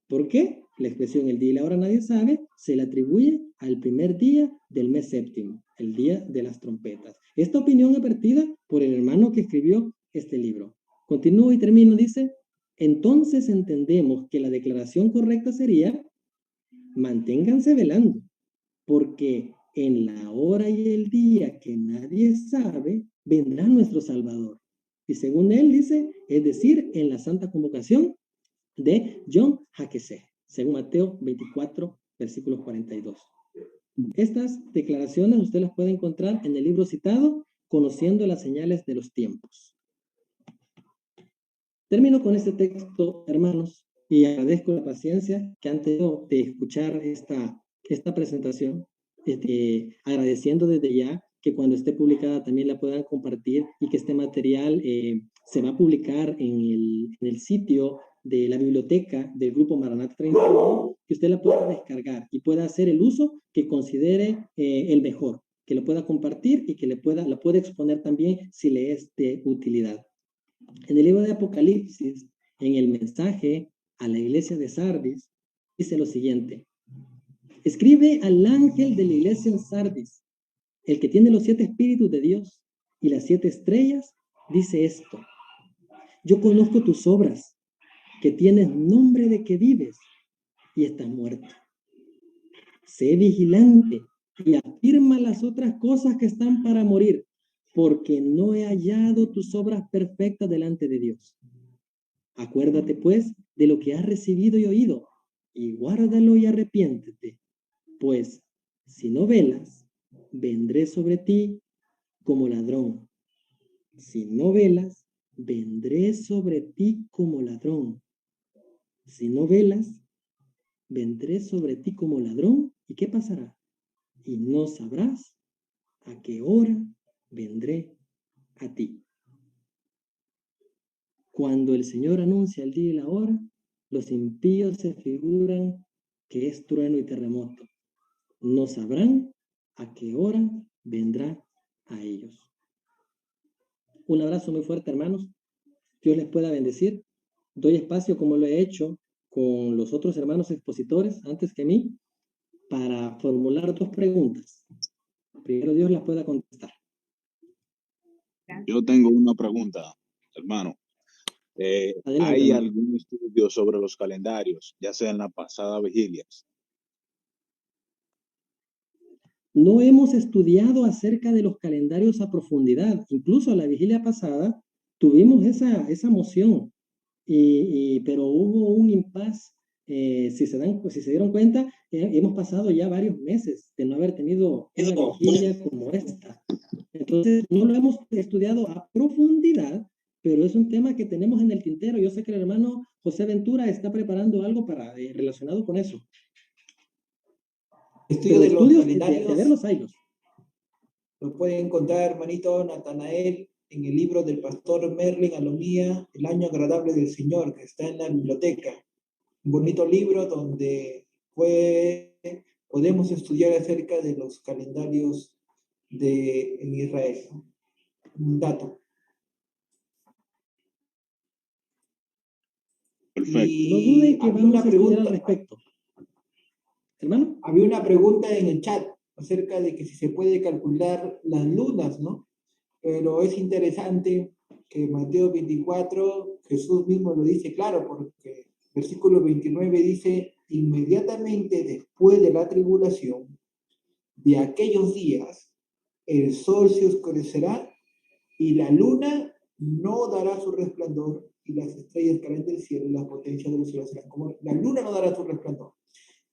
¿Por qué? La expresión el día y la hora nadie sabe se le atribuye al primer día del mes séptimo, el día de las trompetas. Esta opinión es vertida por el hermano que escribió este libro. Continúo y termino, dice, entonces entendemos que la declaración correcta sería, manténganse velando, porque en la hora y el día que nadie sabe, vendrá nuestro Salvador. Y según él dice, es decir, en la santa convocación de Yom HaKeseh, según Mateo 24, versículos 42. Estas declaraciones usted las puede encontrar en el libro citado, Conociendo las señales de los tiempos. Termino con este texto, hermanos, y agradezco la paciencia que han tenido de escuchar esta presentación, agradeciendo desde ya que cuando esté publicada también la puedan compartir y que este material se va a publicar en el sitio de la biblioteca del Grupo Maranata 31, que usted la pueda descargar y pueda hacer el uso que considere el mejor, que lo pueda compartir y que la pueda exponer también si le es de utilidad. En el libro de Apocalipsis, en el mensaje a la iglesia de Sardis, dice lo siguiente: escribe al ángel de la iglesia en Sardis, el que tiene los 7 espíritus de Dios y las 7 estrellas, dice esto: yo conozco tus obras, que tienes nombre de que vives y estás muerto. Sé vigilante y afirma las otras cosas que están para morir, porque no he hallado tus obras perfectas delante de Dios. Acuérdate, pues, de lo que has recibido y oído, y guárdalo y arrepiéntete, pues, si no velas, vendré sobre ti como ladrón. Si no velas, vendré sobre ti como ladrón. Si no velas, vendré sobre ti como ladrón. ¿Y qué pasará? Y no sabrás a qué hora vendré a ti. Cuando el Señor anuncia el día y la hora, los impíos se figuran que es trueno y terremoto. No sabrán a qué hora vendrá a ellos. Un abrazo muy fuerte, hermanos. Dios les pueda bendecir. Doy espacio, como lo he hecho con los otros hermanos expositores antes que mí, para formular 2 preguntas. Primero Dios las pueda contestar. Yo tengo una pregunta, hermano. Adelante, ¿Hay hermano. algún estudio sobre los calendarios, ya sea en la pasada vigilias? No hemos estudiado acerca de los calendarios a profundidad. Incluso a la vigilia pasada tuvimos esa moción, pero hubo un impasse si se dieron cuenta, hemos pasado ya varios meses de no haber tenido una vigilia como esta. Entonces, no lo hemos estudiado a profundidad, pero es un tema que tenemos en el tintero. Yo sé que el hermano José Ventura está preparando algo relacionado con eso. Estudio Pero de los estudios, calendarios, de verlos, haylos. lo pueden encontrar, hermanito Natanael, en el libro del pastor Merlin Alomía, El año agradable del Señor, que está en la biblioteca. Un bonito libro donde podemos estudiar acerca de los calendarios en Israel. Un dato. Perfecto. No duden que había vamos una a estudiar al pregunta, respecto. Hermano. había una pregunta en el chat acerca de que si se puede calcular las lunas, ¿no? Pero es interesante que Mateo 24, Jesús mismo lo dice claro, porque versículo 29 dice, inmediatamente después de la tribulación, de aquellos días, el sol se oscurecerá y la luna no dará su resplandor y las estrellas caerán del cielo y las potencias de los cielos serán como... La luna no dará su resplandor.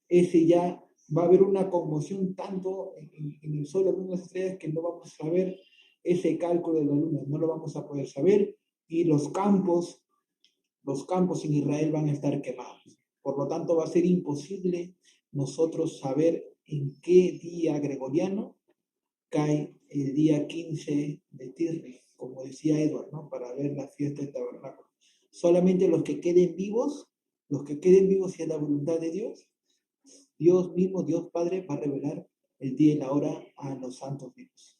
Ese ya va a haber una conmoción tanto en el sol, en las estrellas, que no vamos a ver ese cálculo de la luna, no lo vamos a poder saber, y los campos en Israel van a estar quemados. Por lo tanto, va a ser imposible nosotros saber en qué día gregoriano cae el día 15 de Tirri, como decía Edward, ¿no? Para ver la fiesta del tabernáculo. Solamente los que queden vivos, si es la voluntad de Dios, Dios mismo, Dios Padre, va a revelar el día y la hora a los santos vivos.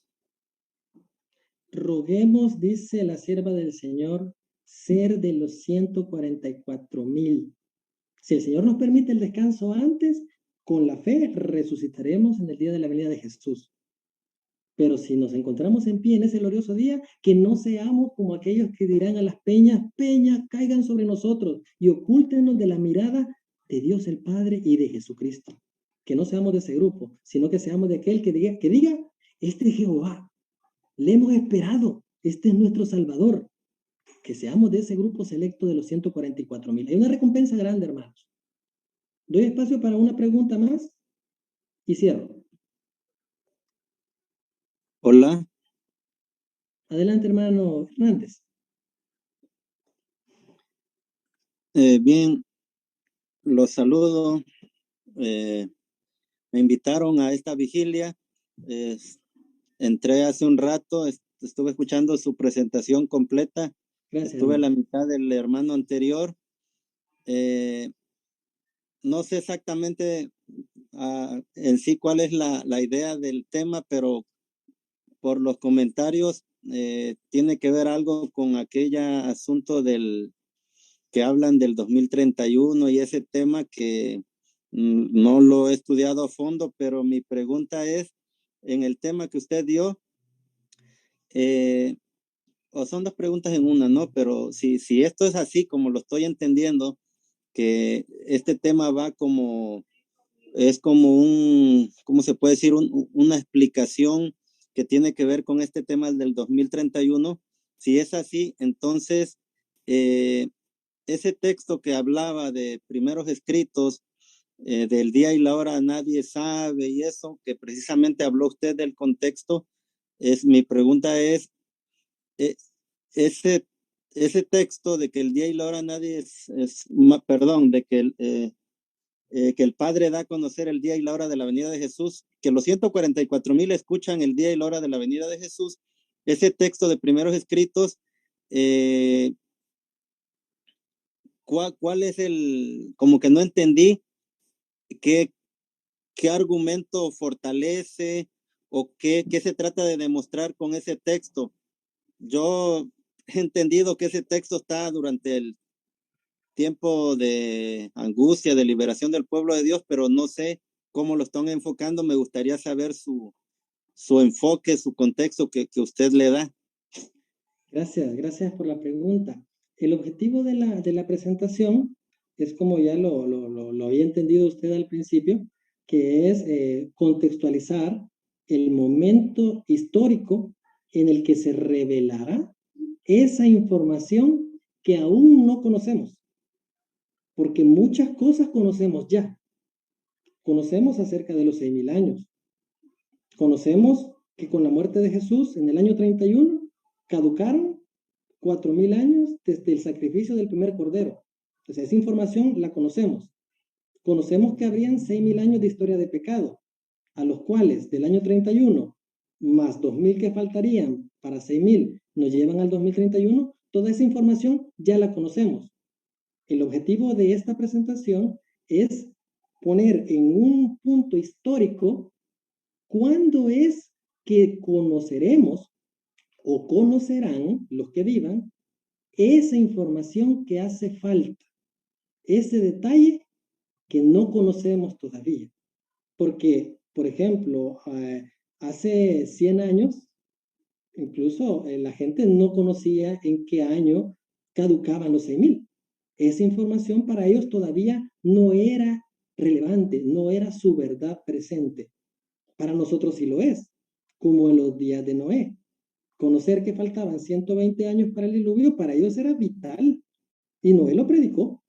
Roguemos, dice la sierva del Señor, ser de los 144,000. Si el Señor nos permite el descanso antes, con la fe resucitaremos en el día de la venida de Jesús. Pero si nos encontramos en pie en ese glorioso día, que no seamos como aquellos que dirán a las peñas, peñas, caigan sobre nosotros y ocúltenos de la mirada de Dios el Padre y de Jesucristo. Que no seamos de ese grupo, sino que seamos de aquel que diga, este es Jehová, le hemos esperado, este es nuestro Salvador. Que seamos de ese grupo selecto de los 144,000. Hay una recompensa grande, hermanos. Doy espacio para una pregunta más y cierro. Hola. Adelante, hermano Hernández. Bien, los saludo. Me invitaron a esta vigilia. Entré hace un rato, estuve escuchando su presentación completa. Gracias, estuve hermano. a la mitad del hermano anterior. No sé exactamente en sí cuál es la idea del tema, pero por los comentarios tiene que ver algo con aquel asunto que hablan del 2031 y ese tema que no lo he estudiado a fondo, pero mi pregunta es, en el tema que usted dio, o son dos preguntas en una, ¿no? Pero si esto es así como lo estoy entendiendo, que este tema es como ¿cómo se puede decir? Una explicación que tiene que ver con este tema del 2031. Si es así, entonces ese texto que hablaba de primeros escritos, del día y la hora nadie sabe y eso, que precisamente habló usted del contexto, mi pregunta es, ese texto de que el día y la hora nadie perdón, de que el Padre da a conocer el día y la hora de la venida de Jesús, que los 144,000 escuchan el día y la hora de la venida de Jesús, ese texto de primeros escritos, ¿cuál es como que no entendí qué argumento fortalece o qué se trata de demostrar con ese texto? Yo he entendido que ese texto está durante el tiempo de angustia, de liberación del pueblo de Dios, pero no sé cómo lo están enfocando. Me gustaría saber su enfoque, su contexto que usted le da. Gracias por la pregunta. El objetivo de la presentación es, como ya lo había entendido usted al principio, que es contextualizar el momento histórico en el que se revelará esa información que aún no conocemos. porque muchas cosas conocemos ya. Conocemos acerca de los 6.000 años. Conocemos que con la muerte de Jesús en el año 31 caducaron 4.000 años desde el sacrificio del primer cordero. Entonces, esa información la conocemos. Conocemos que habrían 6.000 años de historia de pecado, a los cuales del año 31 más 2.000 que faltarían para 6.000 nos llevan al 2031. Toda esa información ya la conocemos. El objetivo de esta presentación es poner en un punto histórico cuándo es que conoceremos o conocerán los que vivan esa información que hace falta, ese detalle que no conocemos todavía. Porque, por ejemplo, hace 100 años, incluso la gente no conocía en qué año caducaban los 6.000. Esa información para ellos todavía no era relevante, no era su verdad presente. Para nosotros sí lo es, como en los días de Noé. Conocer que faltaban 120 años para el diluvio, para ellos era vital. Y Noé lo predicó.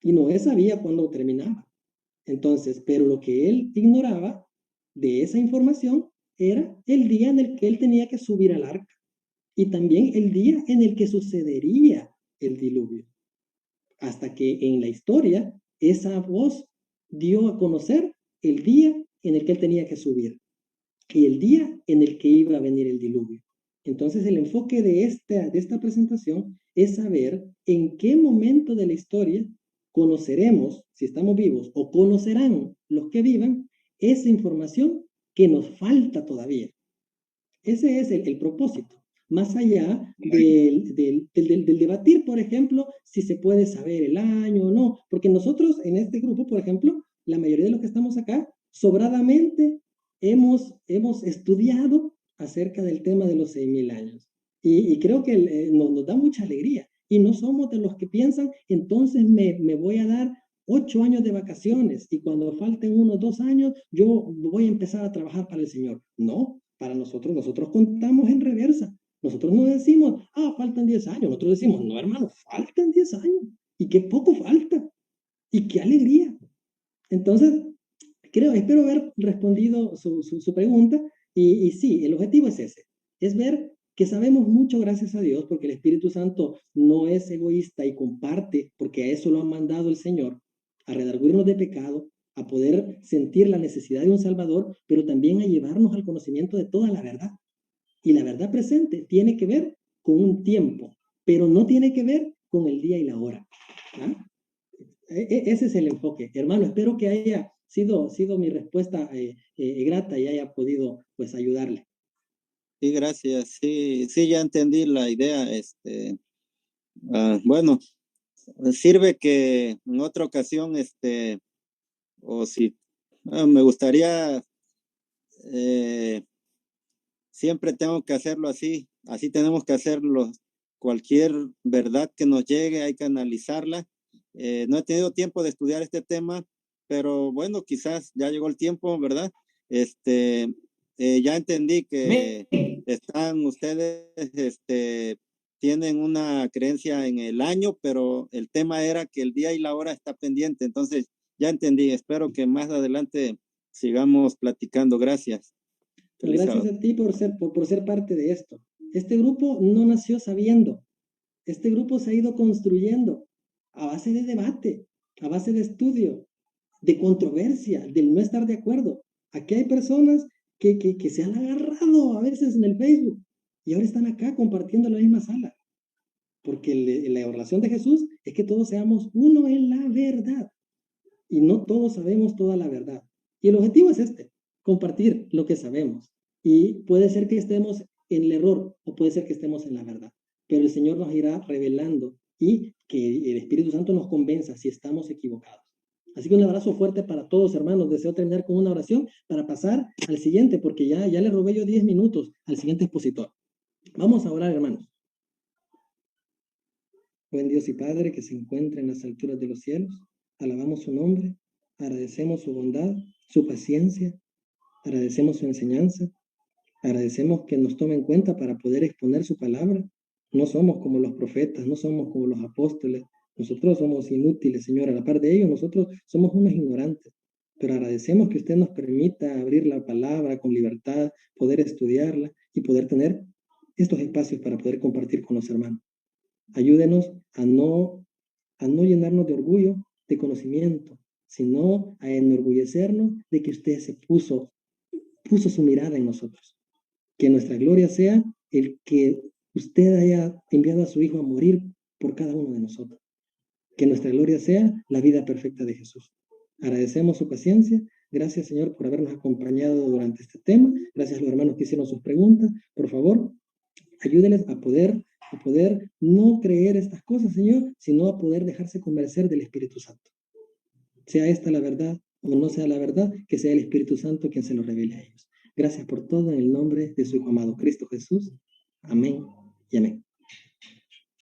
Y Noé sabía cuándo terminaba. Entonces, pero lo que él ignoraba de esa información era el día en el que él tenía que subir al arca. Y también el día en el que sucedería el diluvio. Hasta que en la historia esa voz dio a conocer el día en el que él tenía que subir y el día en el que iba a venir el diluvio. Entonces el enfoque de esta presentación es saber en qué momento de la historia conoceremos, si estamos vivos, o conocerán los que vivan, esa información que nos falta todavía. Ese es el propósito. Más allá del debatir, por ejemplo, si se puede saber el año o no, porque nosotros en este grupo, por ejemplo, la mayoría de los que estamos acá, sobradamente hemos estudiado acerca del tema de los 6.000 años. Y creo que nos da mucha alegría. Y no somos de los que piensan, entonces me voy a dar 8 años de vacaciones y cuando falten unos 2 años, yo voy a empezar a trabajar para el Señor. No, para nosotros contamos en reversa. Nosotros no decimos, faltan 10 años. Nosotros decimos, no, hermano, faltan 10 años. Y qué poco falta. Y qué alegría. Entonces, espero haber respondido su pregunta. Y sí, el objetivo es ese. Es ver que sabemos mucho gracias a Dios, porque el Espíritu Santo no es egoísta y comparte, porque a eso lo ha mandado el Señor, a redarguirnos de pecado, a poder sentir la necesidad de un Salvador, pero también a llevarnos al conocimiento de toda la verdad. Y la verdad presente tiene que ver con un tiempo, pero no tiene que ver con el día y la hora. ¿Ah? Ese es el enfoque. Hermano, espero que haya sido mi respuesta grata y haya podido pues ayudarle. Sí, gracias. Sí, ya entendí la idea. Bueno, sirve que en otra ocasión, o si me gustaría, siempre tengo que hacerlo así tenemos que hacerlo. Cualquier verdad que nos llegue hay que analizarla. No he tenido tiempo de estudiar este tema, pero bueno, quizás ya llegó el tiempo, ¿verdad? Ya entendí que están ustedes, tienen una creencia en el año, pero el tema era que el día y la hora está pendiente. Entonces, ya entendí. Espero que más adelante sigamos platicando. Gracias. Pues gracias a ti por ser parte de esto. Este grupo no nació sabiendo. Este grupo se ha ido construyendo a base de debate, a base de estudio, de controversia, del no estar de acuerdo. Aquí hay personas que se han agarrado a veces en el Facebook y ahora están acá compartiendo la misma sala. Porque la oración de Jesús es que todos seamos uno en la verdad. Y no todos sabemos toda la verdad. Y el objetivo es compartir lo que sabemos. Y puede ser que estemos en el error o puede ser que estemos en la verdad. Pero el Señor nos irá revelando y que el Espíritu Santo nos convenza si estamos equivocados. Así que un abrazo fuerte para todos, hermanos. Deseo terminar con una oración para pasar al siguiente, porque ya le robé yo 10 minutos al siguiente expositor. Vamos a orar, hermanos. Buen Dios y Padre que se encuentra en las alturas de los cielos, alabamos su nombre, agradecemos su bondad, su paciencia, agradecemos su enseñanza, agradecemos que nos tome en cuenta para poder exponer su palabra. No somos como los profetas, no somos como los apóstoles, Nosotros somos inútiles, Señor. A la par de ello, nosotros somos unos ignorantes. Pero agradecemos que usted nos permita abrir la palabra con libertad, poder estudiarla y poder tener estos espacios para poder compartir con los hermanos. Ayúdenos a no llenarnos de orgullo, de conocimiento, sino a enorgullecernos de que usted puso su mirada en nosotros. Que nuestra gloria sea el que usted haya enviado a su Hijo a morir por cada uno de nosotros. Que nuestra gloria sea la vida perfecta de Jesús. Agradecemos su paciencia. Gracias, Señor, por habernos acompañado durante este tema. Gracias a los hermanos que hicieron sus preguntas. Por favor, ayúdenles a poder no creer estas cosas, Señor, sino a poder dejarse convencer del Espíritu Santo. Sea esta la verdad o no sea la verdad, que sea el Espíritu Santo quien se lo revele a ellos. Gracias por todo en el nombre de su Hijo amado Cristo Jesús. Amén y amén.